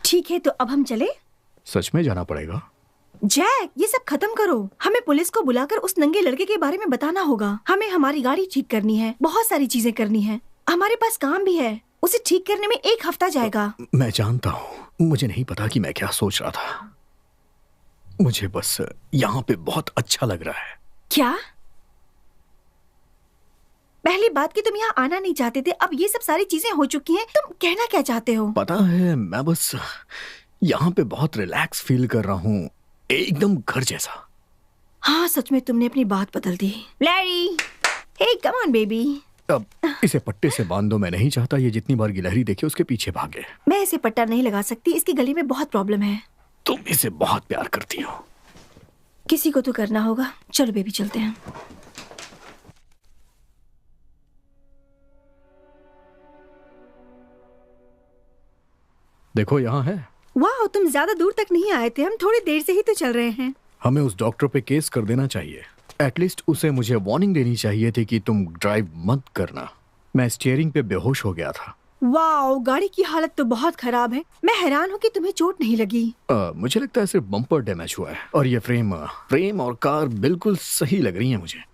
ठीक है, तो अब हम चले? सच में जाना पड़ेगा? जैक, ये सब खत्म करो। हमें पुलिस को बुलाकर उस नंगे लड़के के बारे में बताना होगा। हमें हमारी गाड़ी ठीक करनी है, बहुत सारी चीजें करनी है। हमारे पास काम भी है। उसे ठीक करने में 1 हफ्ता जाएगा। मैं जानता हूँ, मुझे नहीं पता कि मैं क्या सोच रहा था। मुझे बस यहाँ पे बहुत अच्छा लग रहा है। क्या? पहली बात कि तुम यहाँ आना नहीं चाहते थे, अब ये सब सारी चीजें हो चुकी हैं। तुम कहना क्या चाहते हो? पता है, मैं बस यहाँ पे बहुत रिलैक्स फील कर रहा हूँ, एकदम घर जैसा। हाँ, सच में तुमने अपनी बात बदल दी। Larry, hey come on baby. अब इसे पट्टे से बांध दो। मैं नहीं चाहता ये जितनी बार गिलहरी देखे उसके पीछे भागे। मैं इसे पट्टा नहीं लगा सकती, इसकी गले में बहुत प्रॉब्लम है। तुम इसे बहुत प्यार करती हो। किसी को तो करना होगा। चलो बेबी, चलते हैं। देखो, यहाँ है। वाह, तुम ज्यादा दूर तक नहीं आए थे। हम थोड़ी देर से ही तो चल रहे हैं। हमें उस डॉक्टर पे केस कर देना चाहिए। एटलीस्ट उसे मुझे वार्निंग देनी चाहिए थी कि तुम ड्राइव मत करना। मैं स्टीयरिंग पे बेहोश हो गया था। वाह, गाड़ी की हालत तो बहुत खराब है। मैं हैरान हूँ कि तुम्हें चोट नहीं लगी। मुझे लगता है सिर्फ बम्पर डैमेज हुआ है और ये फ्रेम और कार बिल्कुल सही लग रही है मुझे।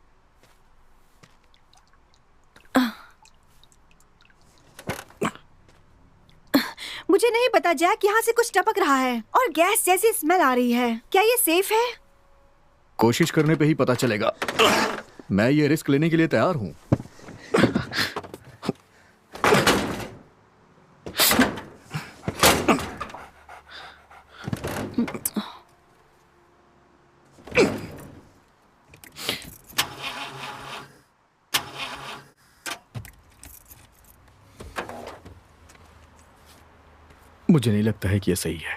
मुझे नहीं पता जैक, यहाँ से कुछ टपक रहा है और गैस जैसी स्मेल आ रही है। क्या ये सेफ है? कोशिश करने पे ही पता चलेगा। मैं ये रिस्क लेने के लिए तैयार हूँ। मुझे नहीं लगता है कि ये सही है।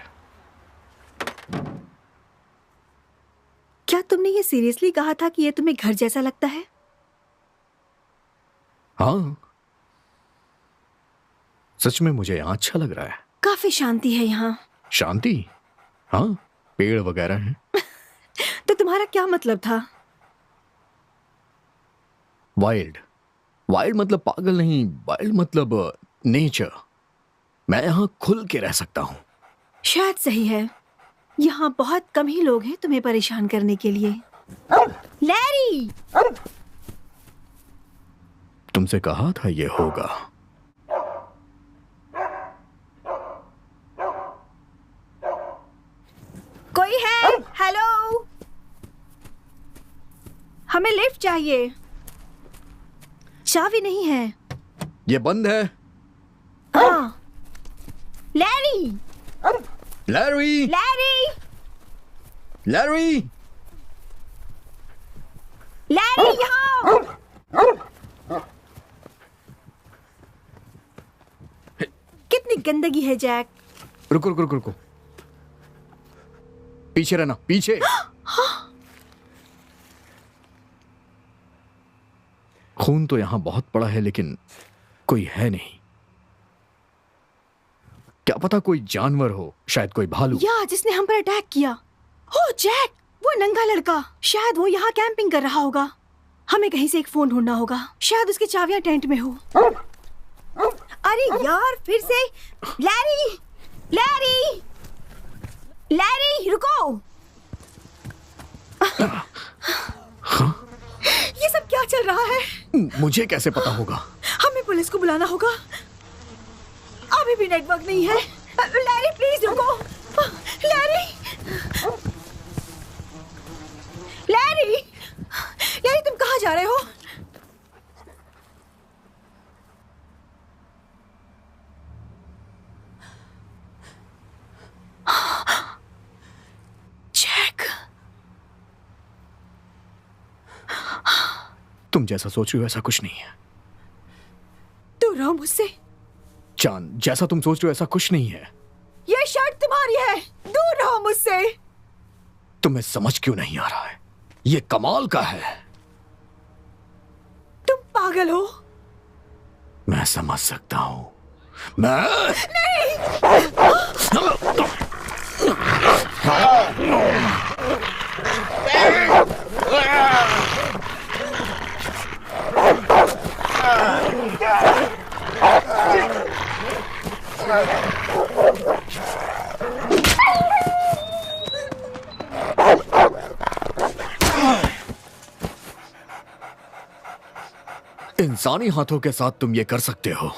क्या तुमने ये सीरियसली कहा था कि ये तुम्हें घर जैसा लगता है? हाँ, सच में मुझे यहाँ अच्छा लग रहा है। काफी शांति है यहाँ। शांति? हाँ, पेड़ वगैरह हैं। तो तुम्हारा क्या मतलब था? वाइल्ड मतलब पागल नहीं, वाइल्ड मतलब नेचर। मैं यहाँ खुल के रह सकता हूँ। शायद सही है। यहाँ बहुत कम ही लोग हैं तुम्हें परेशान करने के लिए। लैरी! तुमसे कहा था ये होगा। कोई है? हेलो, हमें लिफ्ट चाहिए। चाबी नहीं है। ये बंद है। हाँ। Larry! Larry! Larry! Larry! Larry यहाँ! कितनी गंदगी है जैक। रुको रुको रुको रुको, पीछे रहना, पीछे। खून तो यहां बहुत पड़ा है लेकिन कोई है नहीं। क्या पता कोई जानवर हो, शायद कोई भालू। या जिसने हम पर अटैक किया। हो जैक, वो नंगा लड़का, शायद वो यहाँ कैंपिंग कर रहा होगा। हमें कहीं से एक फोन ढूंढना होगा, शायद उसकी चाबियां टेंट में हो। अरे यार, फिर से। लैरी! लैरी! लैरी, रुको! ये सब क्या चल रहा है? मुझे कैसे पता होगा? हमें पुलिस को बुलाना होगा। अभी भी नेटवर्क नहीं है। लैरी प्लीज रुको। लैरी! लैरी! लैरी, तुम कहाँ जा रहे हो? जैक! तुम जैसा सोच रही हो ऐसा कुछ नहीं है। दूर रहो मुझसे। चांद, जैसा तुम सोच रहे हो ऐसा कुछ नहीं है। ये शर्ट तुम्हारी है, दूर रहो मुझसे। तुम्हें समझ क्यों नहीं आ रहा है? ये कमाल का है। तुम पागल हो। मैं समझ सकता हूं। मैं इंसानी हाथों के साथ तुम ये कर सकते हो।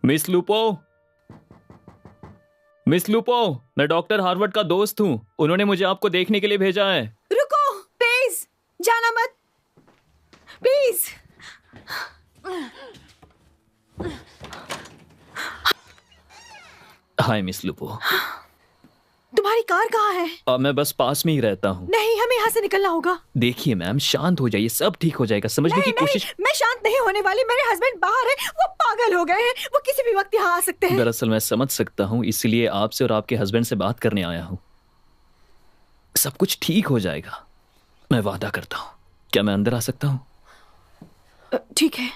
मिस लूपो, मिस लूपो, मैं डॉक्टर हार्वर्ड का दोस्त हूँ। उन्होंने मुझे आपको देखने के लिए भेजा है। रुको, प्लीज जाना मत, प्लीज। Hi miss लूपो। तुम्हारी कार कहाँ है? मैं बस पास में ही रहता हूँ। नहीं, हमें यहाँ से निकलना होगा। देखिए मैम, शांत हो जाइए, सब ठीक हो जाएगा। समझने की कोशिश। मैं शांत नहीं होने वाली। मेरे हस्बैंड बाहर है, वो पागल हो गए हैं। वो किसी भी वक्त यहाँ आ सकते हैं। दरअसल मैं समझ सकता हूँ, इसलिए आपसे और आपके हस्बैंड से बात करने आया हूँ। सब कुछ ठीक हो जाएगा, मैं वादा करता हूँ। क्या मैं अंदर आ सकता हूँ? ठीक है,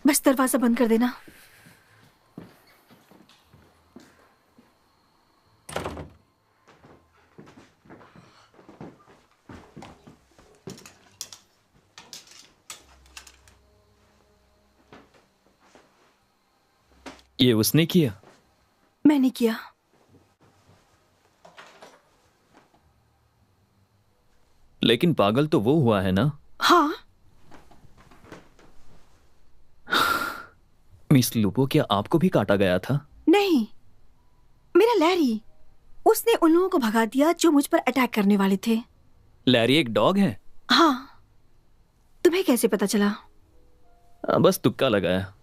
बस दरवाजा बंद कर देना। ये उसने किया? मैंने किया। लेकिन पागल तो वो हुआ है ना? हाँ। मिस लुपो, क्या आपको भी काटा गया था? नहीं, मेरा लैरी, उसने उन लोगों को भगा दिया जो मुझ पर अटैक करने वाले थे। लैरी एक डॉग है? हाँ। तुम्हें कैसे पता चला? बस तुक्का लगाया।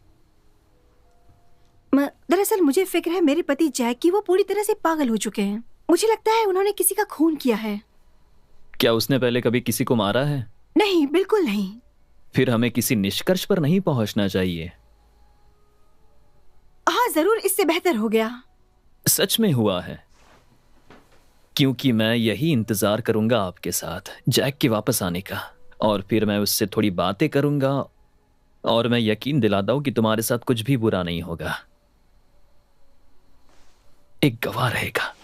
दरअसल मुझे फिक्र है मेरे पति जैक की, वो पूरी तरह से पागल हो चुके हैं। मुझे लगता है उन्होंने किसी का खून किया है। क्या उसने पहले कभी किसी को मारा है? नहीं, बिल्कुल नहीं। फिर हमें किसी निष्कर्ष पर नहीं पहुंचना चाहिए। हाँ जरूर, इससे बेहतर हो गया। सच में हुआ है, क्योंकि मैं यही इंतजार करूंगा आपके साथ जैक के वापस आने का, और फिर मैं उससे थोड़ी बातें करूंगा और मैं यकीन दिलाता हूं कि तुम्हारे साथ कुछ भी बुरा नहीं होगा। एक गवाह रहेगा।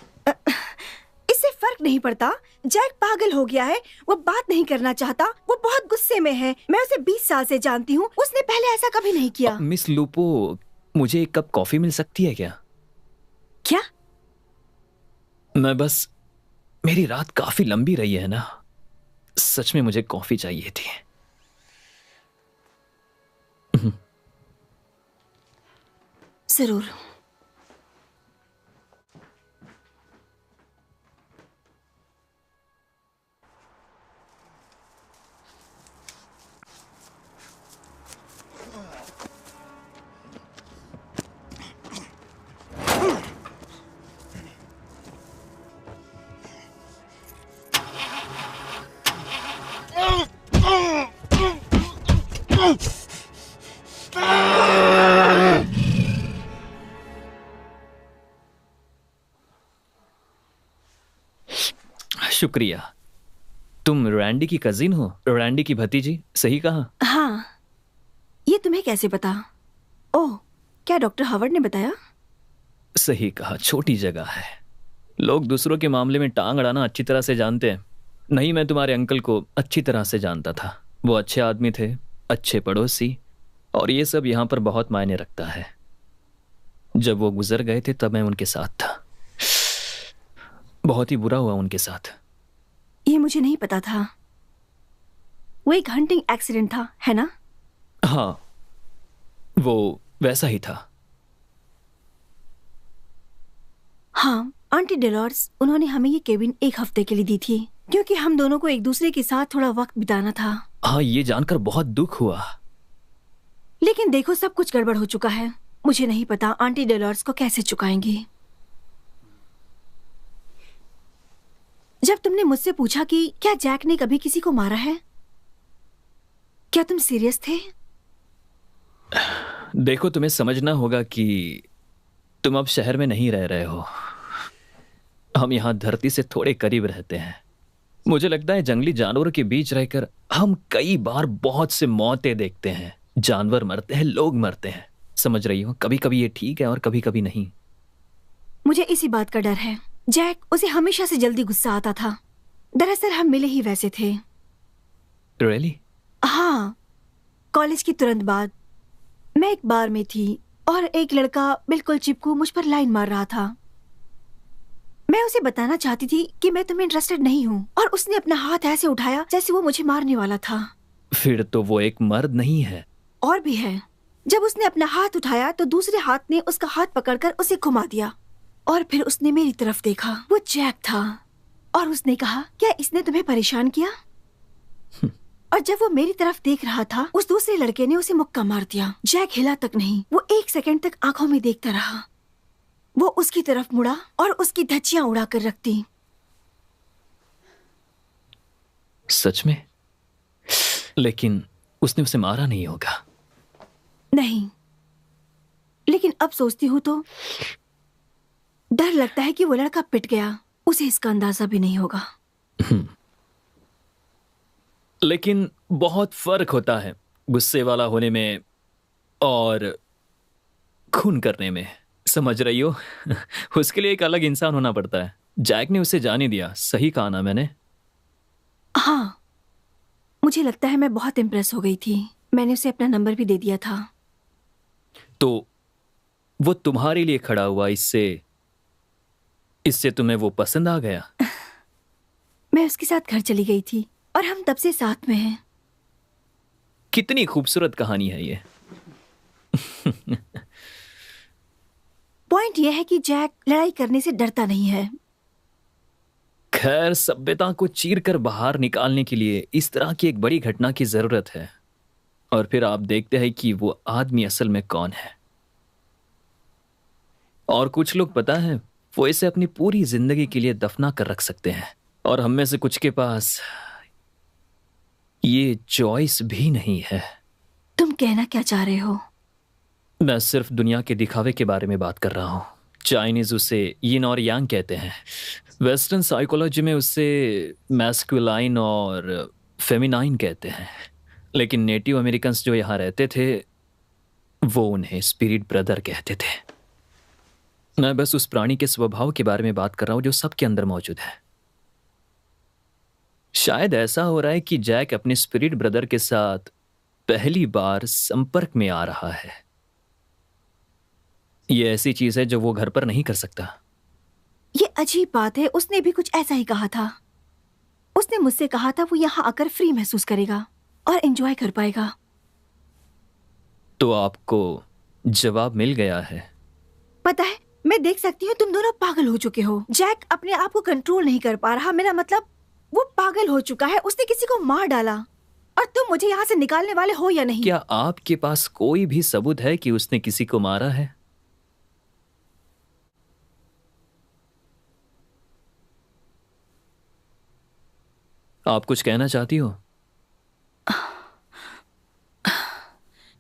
इससे फर्क नहीं पड़ता। जैक पागल हो गया है, वो बात नहीं करना चाहता, वो बहुत गुस्से में है। मैं उसे 20 साल से जानती हूँ, उसने पहले ऐसा कभी नहीं किया। मिस लूपो, मुझे एक कप कॉफी मिल सकती है क्या? क्या? मैं बस, मेरी रात काफी लंबी रही है ना, सच में मुझे कॉफी चाहिए थी। जरूर। शुक्रिया। तुम रैंडी की कजिन हो? रैंडी की भतीजी, सही कहा? हाँ। ये तुम्हें कैसे पता? ओह, क्या डॉक्टर हावर्ड ने बताया? सही कहा, छोटी जगह है, लोग दूसरों के मामले में टांग अड़ाना अच्छी तरह से जानते हैं। नहीं, मैं तुम्हारे अंकल को अच्छी तरह से जानता था। वो अच्छे आदमी थे, अच्छे पड़ोसी, और ये सब यहाँ पर बहुत मायने रखता है। जब वो गुजर गए थे तब मैं उनके साथ था। बहुत ही बुरा हुआ उनके साथ। ये मुझे नहीं पता था। वो एक हंटिंग एक्सीडेंट था, है ना? हाँ, वो वैसा ही था। हाँ, आंटी डेलोर्स, उन्होंने हमें ये केबिन एक हफ्ते के लिए दी थी, क्योंकि हम दोनों को एक दूसरे के साथ थोड़ा वक्त बिताना था। हाँ, ये जानकर बहुत दुख हुआ। लेकिन देखो, सब कुछ गड़बड़ हो चुका है। मुझे नहीं पता आंटी डेलोर्स को कैसे चुकाएंगे। जब तुमने मुझसे पूछा कि क्या जैक ने कभी किसी को मारा है, क्या तुम सीरियस थे? देखो, तुम्हें समझना होगा कि तुम अब शहर में नहीं रह रहे हो। हम यहाँ धरती से थोड़े करीब रहते हैं। मुझे लगता है जंगली जानवरों के बीच रहकर हम कई बार बहुत से मौतें देखते हैं। जानवर मरते हैं, लोग मरते हैं, समझ रही हो? कभी कभी ये ठीक है और कभी कभी नहीं। मुझे इसी बात का डर है। जैक, उसे हमेशा से जल्दी गुस्सा आता था। दरअसल हम मिले ही वैसे थे। Really? हाँ, कॉलेज की तुरंत बाद मैं एक बार में थी और एक लड़का बिल्कुल चिपकू मुझ पर लाइन मार रहा था। मैं उसे बताना चाहती थी कि मैं तुम्हें इंटरेस्टेड नहीं हूँ, और उसने अपना हाथ ऐसे उठाया जैसे वो मुझे मारने वाला था। फिर तो वो एक मर्द नहीं है। और भी है। जब उसने अपना हाथ उठाया तो दूसरे हाथ ने उसका हाथ पकड़कर उसे घुमा दिया, और फिर उसने मेरी तरफ देखा। वो जैक था, और उसने कहा, क्या इसने तुम्हें परेशान किया? और जब वो मेरी तरफ देख रहा था, उस दूसरे लड़के ने उसे मुक्का मार दिया। जैक हिला तक नहीं, वो 1 सेकंड तक आंखों में देखता रहा। वो उसकी तरफ मुड़ा और उसकी धज्जियां उड़ा कर रख दी। सच में? लेकिन उसने उसे मारा नहीं होगा। नहीं, लेकिन अब सोचती हूँ तो डर लगता है कि वो लड़का पिट गया, उसे इसका अंदाजा भी नहीं होगा। लेकिन बहुत फर्क होता है गुस्से वाला होने में और खून करने में, समझ रही हो? उसके लिए एक अलग इंसान होना पड़ता है। जैक ने उसे जाने दिया, सही कहा ना मैंने? हाँ, मुझे लगता है मैं बहुत इम्प्रेस हो गई थी। मैंने उसे अपना नंबर भी दे दिया था। तो वो तुम्हारे लिए खड़ा हुआ, इससे तुम्हें वो पसंद आ गया? मैं उसके साथ घर चली गई थी। और हम तब से साथ में हैं। कितनी खूबसूरत कहानी है ये। पॉइंट यह है कि जैक लड़ाई करने से डरता नहीं है। खैर, सभ्यता को चीरकर बाहर निकालने के लिए इस तरह की एक बड़ी घटना की जरूरत है, और फिर आप देखते हैं कि वो आदमी असल में कौन है। और कुछ लोग, पता है, वो इसे अपनी पूरी जिंदगी के लिए दफना कर रख सकते हैं, और हम में से कुछ के पास ये चॉइस भी नहीं है। तुम कहना क्या चाह रहे हो? मैं सिर्फ दुनिया के दिखावे के बारे में बात कर रहा हूं। चाइनीज उसे यिन और यांग कहते हैं, वेस्टर्न साइकोलॉजी में उसे मैस्कुलाइन और फेमिनाइन कहते हैं, लेकिन नेटिव अमेरिकन जो यहाँ रहते थे वो उन्हें स्पिरिट ब्रदर कहते थे। मैं बस उस प्राणी के स्वभाव के बारे में बात कर रहा हूं जो सबके अंदर मौजूद है। शायद ऐसा हो रहा है कि जैक अपने स्पिरिट ब्रदर के साथ पहली बार संपर्क में आ रहा है। ये ऐसी चीज है जो वो घर पर नहीं कर सकता। ये अजीब बात है, उसने भी कुछ ऐसा ही कहा था। उसने मुझसे कहा था वो यहाँ आकर फ्री महसूस करेगा और एंजॉय कर पाएगा। तो आपको जवाब मिल गया है। पता है, मैं देख सकती हूँ तुम दोनों पागल हो चुके हो। जैक अपने आप को कंट्रोल नहीं कर पा रहा। मेरा मतलब वो पागल हो चुका है। उसने किसी को मार डाला, और तुम मुझे यहाँ से निकालने वाले हो या नहीं? क्या आपके पास कोई भी सबूत है कि उसने किसी को मारा है? आप कुछ कहना चाहती हो?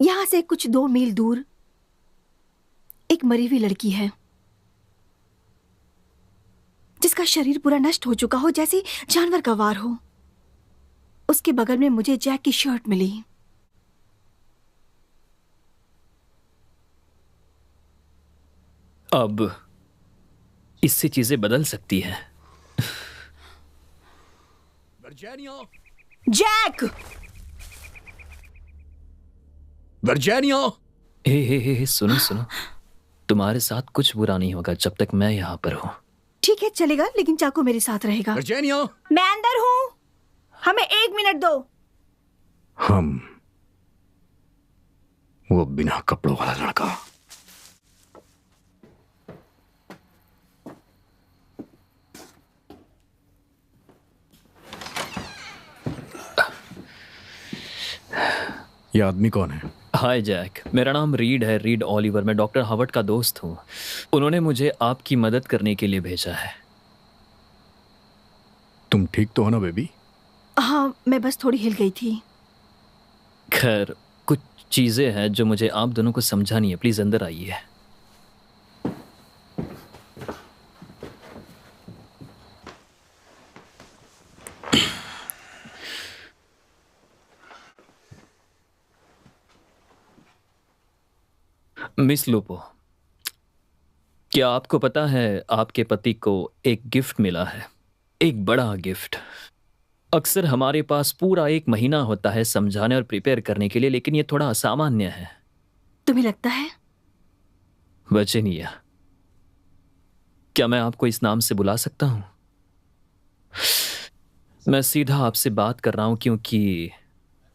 यहाँ से कुछ 2 मील दूर एक मरी हुई लड़की है जिसका शरीर पूरा नष्ट हो चुका हो, जैसे जानवर का वार हो। उसके बगल में मुझे जैक की शर्ट मिली। अब इससे चीजें बदल सकती हैं। जैक! वर्जीनिया! हे, सुनो सुनो, तुम्हारे साथ कुछ बुरा नहीं होगा जब तक मैं यहाँ पर हूँ। ठीक है, चलेगा, लेकिन चाकू मेरे साथ रहेगा। वर्जीनिया! मैं अंदर हूँ, हमें 1 मिनट दो। हम वो बिना कपड़ों वाला लड़का। ये आदमी कौन है? हाय जैक, मेरा नाम रीड है, रीड ऑलिवर। मैं डॉक्टर हावर्ड का दोस्त हूँ। उन्होंने मुझे आपकी मदद करने के लिए भेजा है। तुम ठीक तो हो ना बेबी? हाँ, मैं बस थोड़ी हिल गई थी। खैर, कुछ चीजें हैं जो मुझे आप दोनों को समझानी है। प्लीज अंदर आइए। मिस लूपो, क्या आपको पता है आपके पति को एक गिफ्ट मिला है, एक बड़ा गिफ्ट। अक्सर हमारे पास पूरा 1 महीना होता है समझाने और प्रिपेयर करने के लिए, लेकिन ये थोड़ा असामान्य है। तुम्हें लगता है? वर्जीनिया, क्या मैं आपको इस नाम से बुला सकता हूं? मैं सीधा आपसे बात कर रहा हूं क्योंकि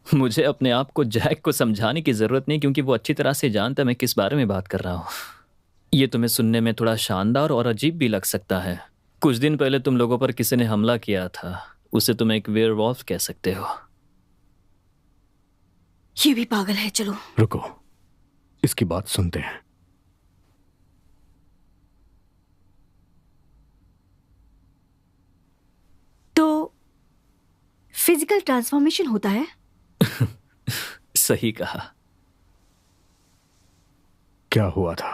मुझे अपने आप को जैक को समझाने की जरूरत नहीं, क्योंकि वो अच्छी तरह से जानता है मैं किस बारे में बात कर रहा हूं। ये तुम्हें सुनने में थोड़ा शानदार और अजीब भी लग सकता है। कुछ दिन पहले तुम लोगों पर किसी ने हमला किया था। उसे तुम एक वेयरवॉल्फ कह सकते हो। ये भी पागल है। चलो रुको, इसकी बात सुनते हैं। तो फिजिकल ट्रांसफॉर्मेशन होता है? सही कहा। क्या हुआ था?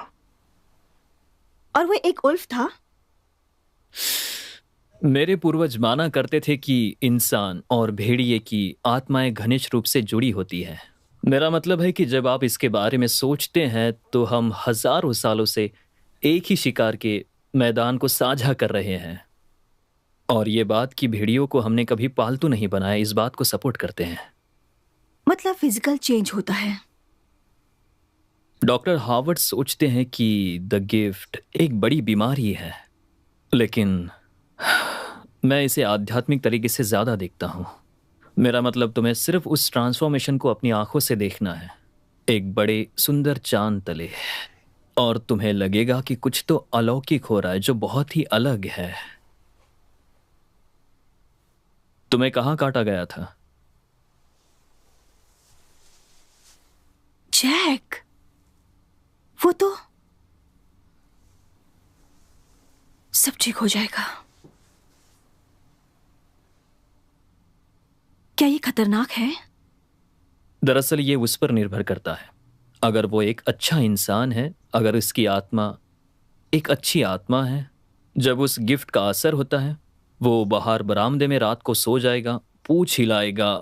और वो एक उल्फ था? मेरे पूर्वज माना करते थे कि इंसान और भेड़िए की आत्माएं घनिष्ठ रूप से जुड़ी होती हैं। मेरा मतलब है कि जब आप इसके बारे में सोचते हैं तो हम हजारों सालों से एक ही शिकार के मैदान को साझा कर रहे हैं, और ये बात कि भेड़ियों को हमने कभी पालतू नहीं बनाया, इस बात को सपोर्ट करते हैं। मतलब फिजिकल चेंज होता है। डॉक्टर हार्वर्ड सोचते हैं कि द गिफ्ट एक बड़ी बीमारी है, लेकिन मैं इसे आध्यात्मिक तरीके से ज्यादा देखता हूं। मेरा मतलब तुम्हें सिर्फ उस ट्रांसफॉर्मेशन को अपनी आंखों से देखना है, एक बड़े सुंदर चांद तले, और तुम्हें लगेगा कि कुछ तो अलौकिक हो रहा है जो बहुत ही अलग है। तुम्हें कहाँ काटा गया था? जैक, वो तो सब ठीक हो जाएगा। क्या ये खतरनाक है? दरअसल ये उस पर निर्भर करता है। अगर वो एक अच्छा इंसान है, अगर उसकी आत्मा एक अच्छी आत्मा है, जब उस गिफ्ट का असर होता है, वो बाहर बरामदे में रात को सो जाएगा, पूंछ हिलाएगा,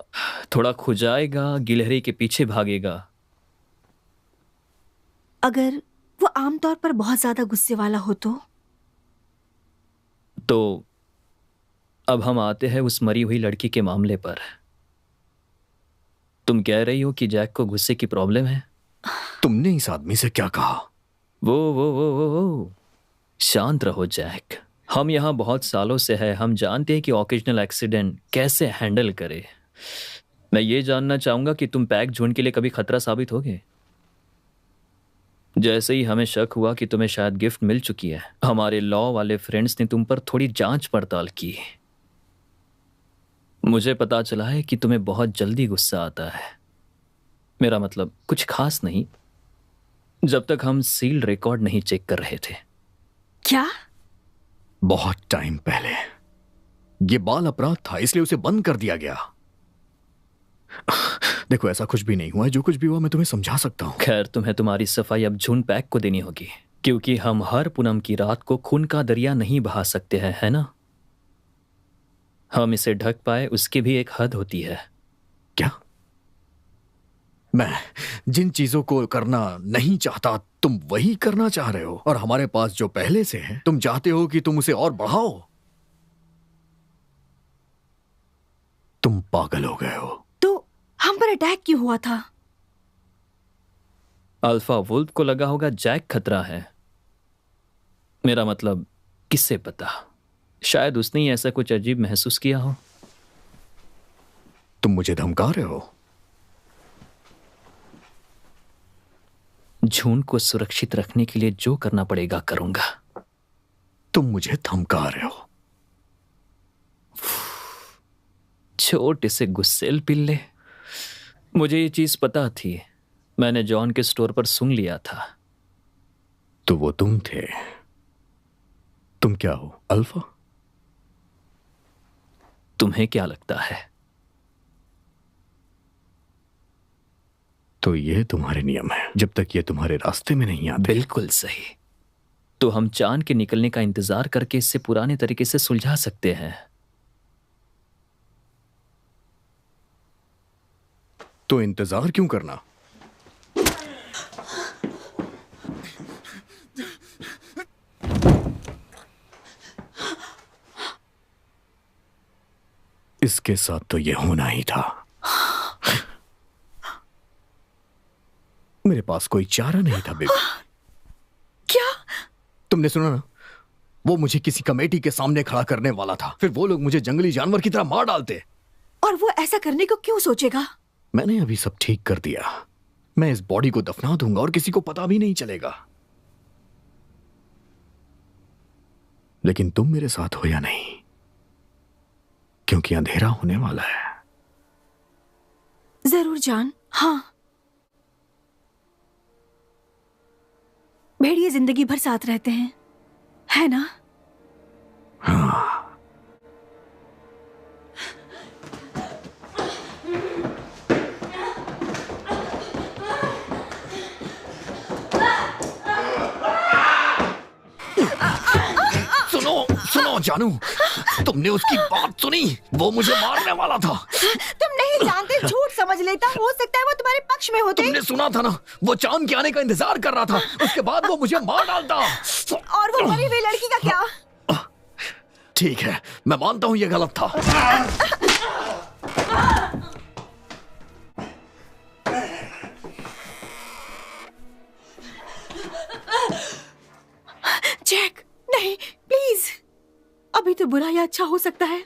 थोड़ा खुजाएगा, गिलहरी के पीछे भागेगा। अगर वो आमतौर पर बहुत ज्यादा गुस्से वाला हो तो अब हम आते हैं उस मरी हुई लड़की के मामले पर। तुम कह रही हो कि जैक को गुस्से की प्रॉब्लम है? तुमने इस आदमी से क्या कहा? वो शांत रहो जैक। हम यहाँ बहुत सालों से हैं, हम जानते हैं कि ऑकेजनल एक्सीडेंट कैसे हैंडल करे। मैं ये जानना चाहूंगा कि तुम पैक जून के लिए कभी खतरा साबित होगे? जैसे ही हमें शक हुआ कि तुम्हें शायद गिफ्ट मिल चुकी है, हमारे लॉ वाले फ्रेंड्स ने तुम पर थोड़ी जांच पड़ताल की। मुझे पता चला है कि तुम्हें बहुत जल्दी गुस्सा आता है। मेरा मतलब कुछ खास नहीं, जब तक हम सील्ड रिकॉर्ड नहीं चेक कर रहे थे। क्या? बहुत टाइम पहले ये बाल अपराध था, इसलिए उसे बंद कर दिया गया। देखो, ऐसा कुछ भी नहीं हुआ है, जो कुछ भी हुआ मैं तुम्हें समझा सकता हूँ। खैर, तुम्हें तुम्हारी सफाई अब जून पैक को देनी होगी, क्योंकि हम हर पूनम की रात को खून का दरिया नहीं बहा सकते हैं, है ना? हम इसे ढक पाए उसकी भी एक हद होती है। क्या? मैं जिन चीजों को करना नहीं चाहता तुम वही करना चाह रहे हो, और हमारे पास जो पहले से है तुम चाहते हो कि तुम उसे और बढ़ाओ। तुम पागल हो गए हो। तो हम पर अटैक क्यों हुआ था? अल्फा वुल्फ को लगा होगा जैक खतरा है। मेरा मतलब किससे पता, शायद उसने ही ऐसा कुछ अजीब महसूस किया हो। तुम मुझे धमका रहे हो? जून को सुरक्षित रखने के लिए जो करना पड़ेगा करूंगा। तुम मुझे धमका रहे हो? छोटे से गुस्सेल पिल्ले। मुझे ये चीज पता थी, मैंने जॉन के स्टोर पर सुन लिया था। तो वो तुम थे। तुम क्या हो, अल्फा? तुम्हें क्या लगता है? तो ये तुम्हारे नियम है, जब तक ये तुम्हारे रास्ते में नहीं आते। बिल्कुल सही। तो हम चांद के निकलने का इंतजार करके इससे पुराने तरीके से सुलझा सकते हैं। तो इंतजार क्यों करना? इसके साथ तो ये होना ही था। मेरे पास कोई चारा नहीं था बेबी। क्या? तुमने सुना ना, वो मुझे किसी कमेटी के सामने खड़ा करने वाला था, फिर वो लोग मुझे जंगली जानवर की तरह मार डालते। और वो ऐसा करने को क्यों सोचेगा? मैंने अभी सब ठीक कर दिया। मैं इस बॉडी को दफना दूंगा और किसी को पता भी नहीं चलेगा। लेकिन तुम मेरे साथ हो या नहीं, क्योंकि अंधेरा होने वाला है। जरूर जान, हाँ। भेड़िए जिंदगी भर साथ रहते हैं, है ना? हाँ। सुनो जानू, तुमने उसकी बात सुनी? वो मुझे मारने वाला था। तुम नहीं जानते, झूठ समझ लेता। हो सकता है वो तुम्हारे पक्ष में होते। तुमने सुना था ना, वो चांद के आने का इंतजार कर रहा था, उसके बाद वो मुझे मार डालता। और वो मरी हुई लड़की का क्या? ठीक है, मैं मानता हूं ये गलत था। जैक, नहीं, प्लीज। अभी तो बुरा या अच्छा हो सकता है।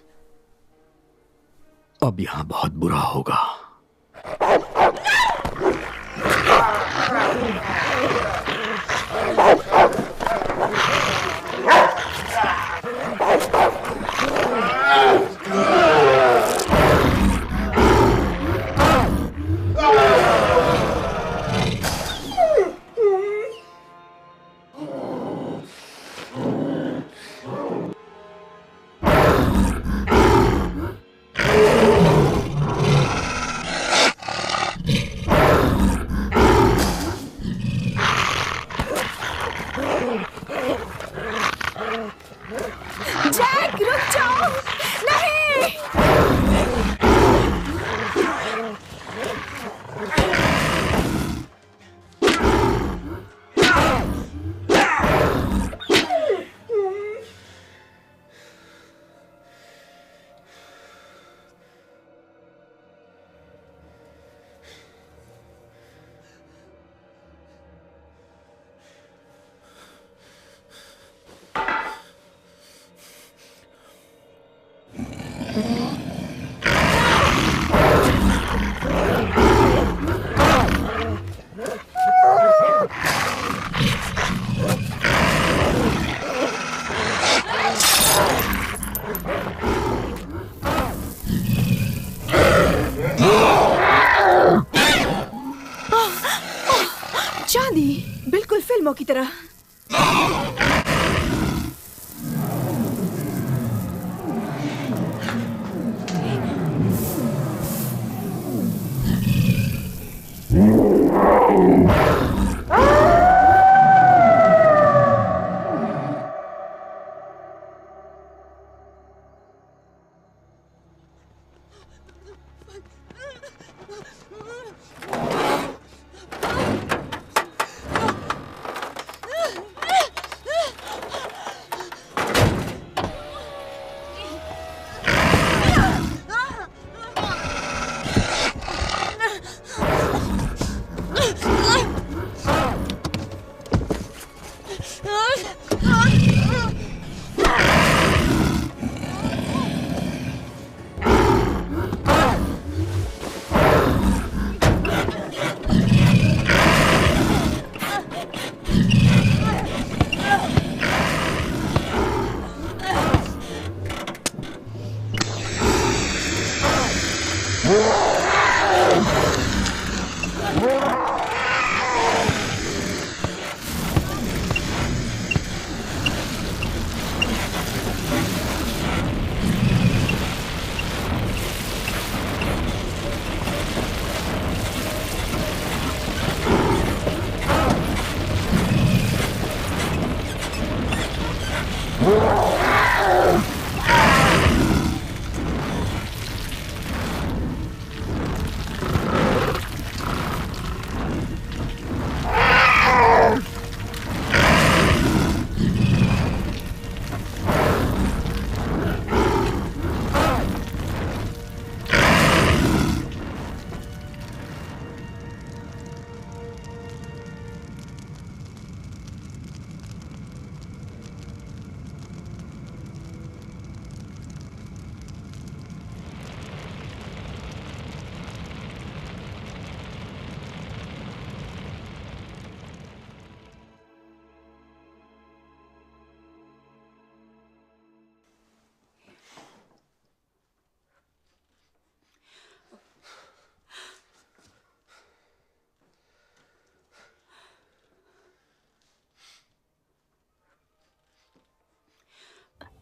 अब यहां बहुत बुरा होगा। जैक रुक जाओ, नहीं। चांदी, बिल्कुल फिल्मों की तरह।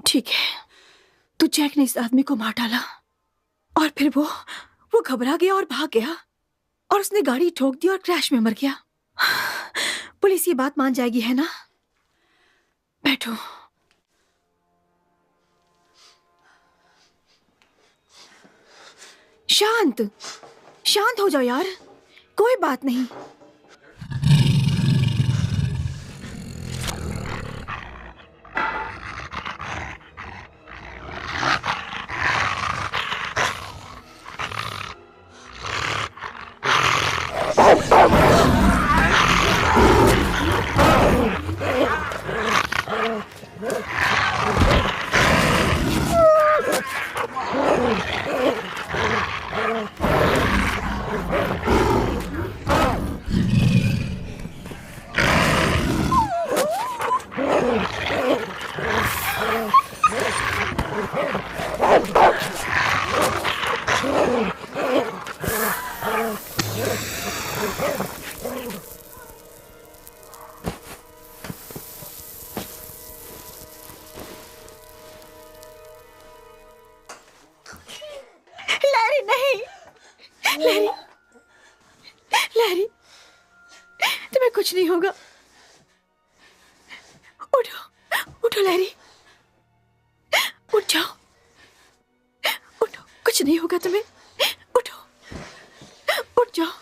ठीक है, तो जैक ने इस आदमी को मार डाला और फिर वो घबरा गया और भाग गया और उसने गाड़ी ठोक दी और क्रैश में मर गया। पुलिस ये बात मान जाएगी, है ना? बैठो। शांत शांत हो जाओ यार, कोई बात नहीं। नहीं। लैरी, लैरी, तुम्हें कुछ नहीं होगा। उठो, उठो लैरी, उठ जाओ, उठो, कुछ नहीं होगा तुम्हें। उठो, उठ जाओ,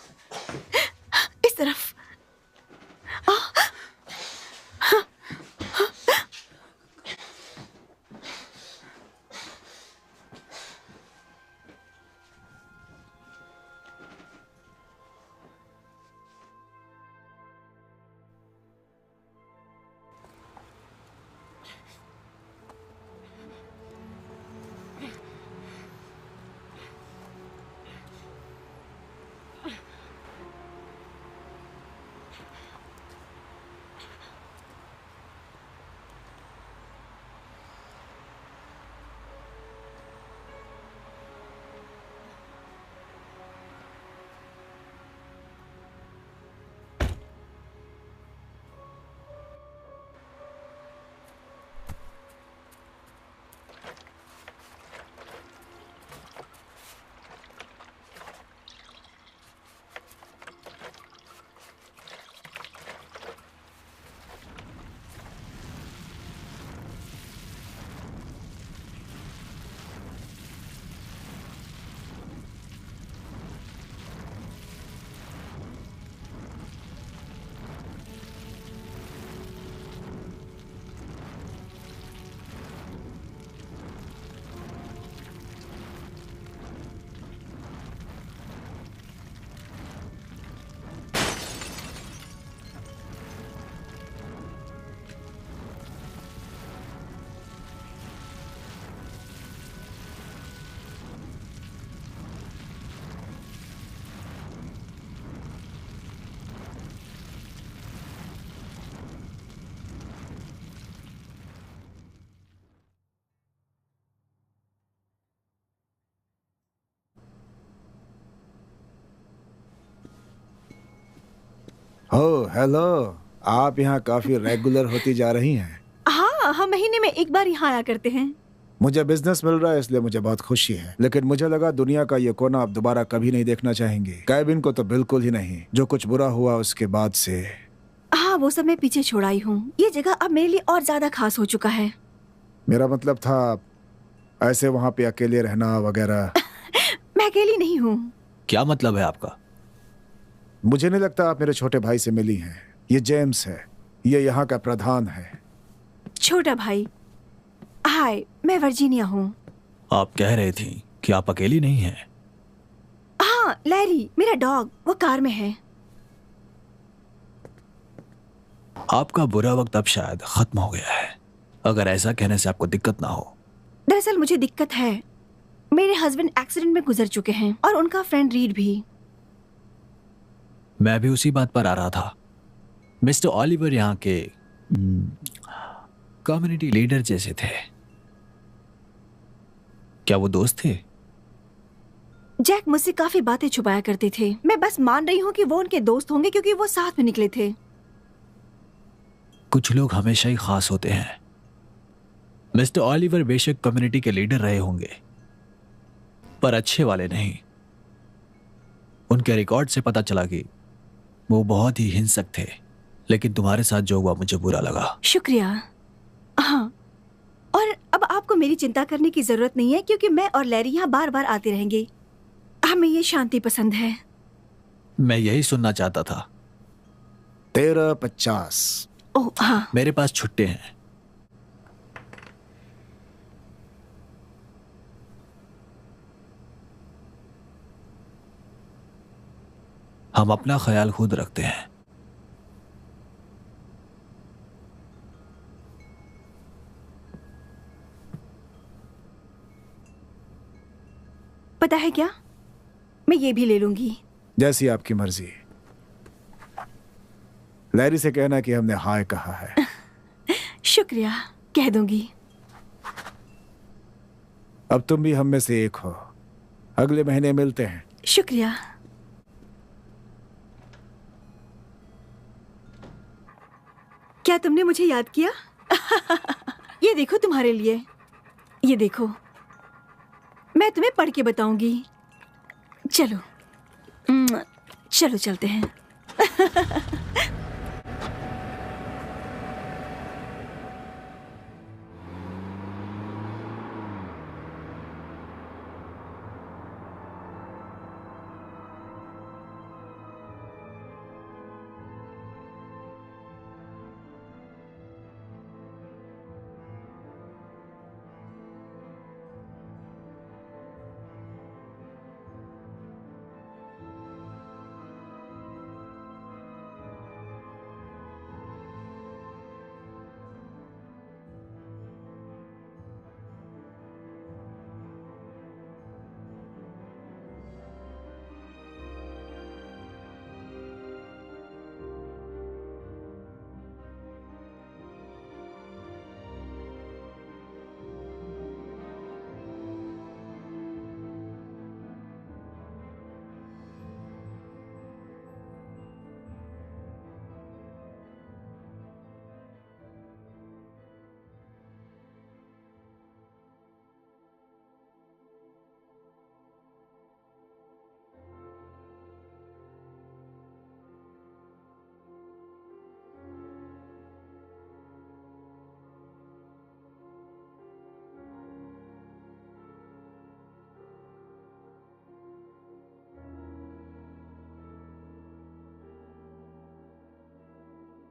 इस तरफ। ओह हेलो, आप यहाँ काफी रेगुलर होती जा रही हैं। हाँ, हम महीने में एक बार यहाँ आया करते हैं। मुझे बिजनेस मिल रहा है इसलिए मुझे बहुत खुशी है, लेकिन मुझे लगा दुनिया का ये कोना आप दोबारा कभी नहीं देखना चाहेंगे। कैबिन को तो बिल्कुल ही नहीं। जो कुछ बुरा हुआ उसके बाद से। हाँ, वो सब मैं पीछे छोड़ आई हूँ। ये जगह अब मेरे लिए और ज्यादा खास हो चुका है। मेरा मतलब था ऐसे वहाँ पे अकेले रहना वगैरह। मैं अकेली नहीं हूँ। क्या मतलब है आपका? मुझे नहीं लगता आप मेरे छोटे भाई से मिली हैं। ये जेम्स है, ये यहाँ का प्रधान है। छोटा भाई। हाय, मैं वर्जीनिया हूँ। आप कह रही थी कि आप अकेली नहीं हैं। हाँ, लैरी, मेरा डॉग, वो कार में है। आपका बुरा वक्त अब शायद खत्म हो गया है, अगर ऐसा कहने से आपको दिक्कत ना हो। दरअसल मुझे दिक्कत है। मेरे हस्बैंड एक्सीडेंट में गुजर चुके हैं और उनका फ्रेंड रीड भी। मैं भी उसी बात पर आ रहा था। मिस्टर ऑलिवर यहाँ के कम्युनिटी लीडर जैसे थे। क्या वो दोस्त थे? जैक मुझसे काफी बातें छुपाया करते थे। मैं बस मान रही हूँ कि वो उनके दोस्त होंगे क्योंकि वो साथ में निकले थे। कुछ लोग हमेशा ही खास होते हैं। मिस्टर ऑलिवर बेशक कम्युनिटी के लीडर रहे होंगे, पर अच्छे वाले नहीं। उनके रिकॉर्ड से पता चला कि वो बहुत ही हिंसक थे, लेकिन तुम्हारे साथ जो हुआ मुझे बुरा लगा। शुक्रिया। हाँ, और अब आपको मेरी चिंता करने की जरूरत नहीं है क्योंकि मैं और लैरी यहाँ बार बार आते रहेंगे। हमें ये शांति पसंद है। मैं यही सुनना चाहता था। 13:50। ओह हाँ। मेरे पास छुट्टे हैं। हम अपना ख्याल खुद रखते हैं। पता है क्या, मैं ये भी ले लूंगी। जैसी आपकी मर्जी। लैरी से कहना कि हमने हाय कहा है। शुक्रिया, कह दूंगी। अब तुम भी हम में से एक हो। अगले महीने मिलते हैं। शुक्रिया। क्या तुमने मुझे याद किया? ये देखो तुम्हारे लिए। ये देखो, मैं तुम्हें पढ़ के बताऊंगी। चलो चलो चलते हैं।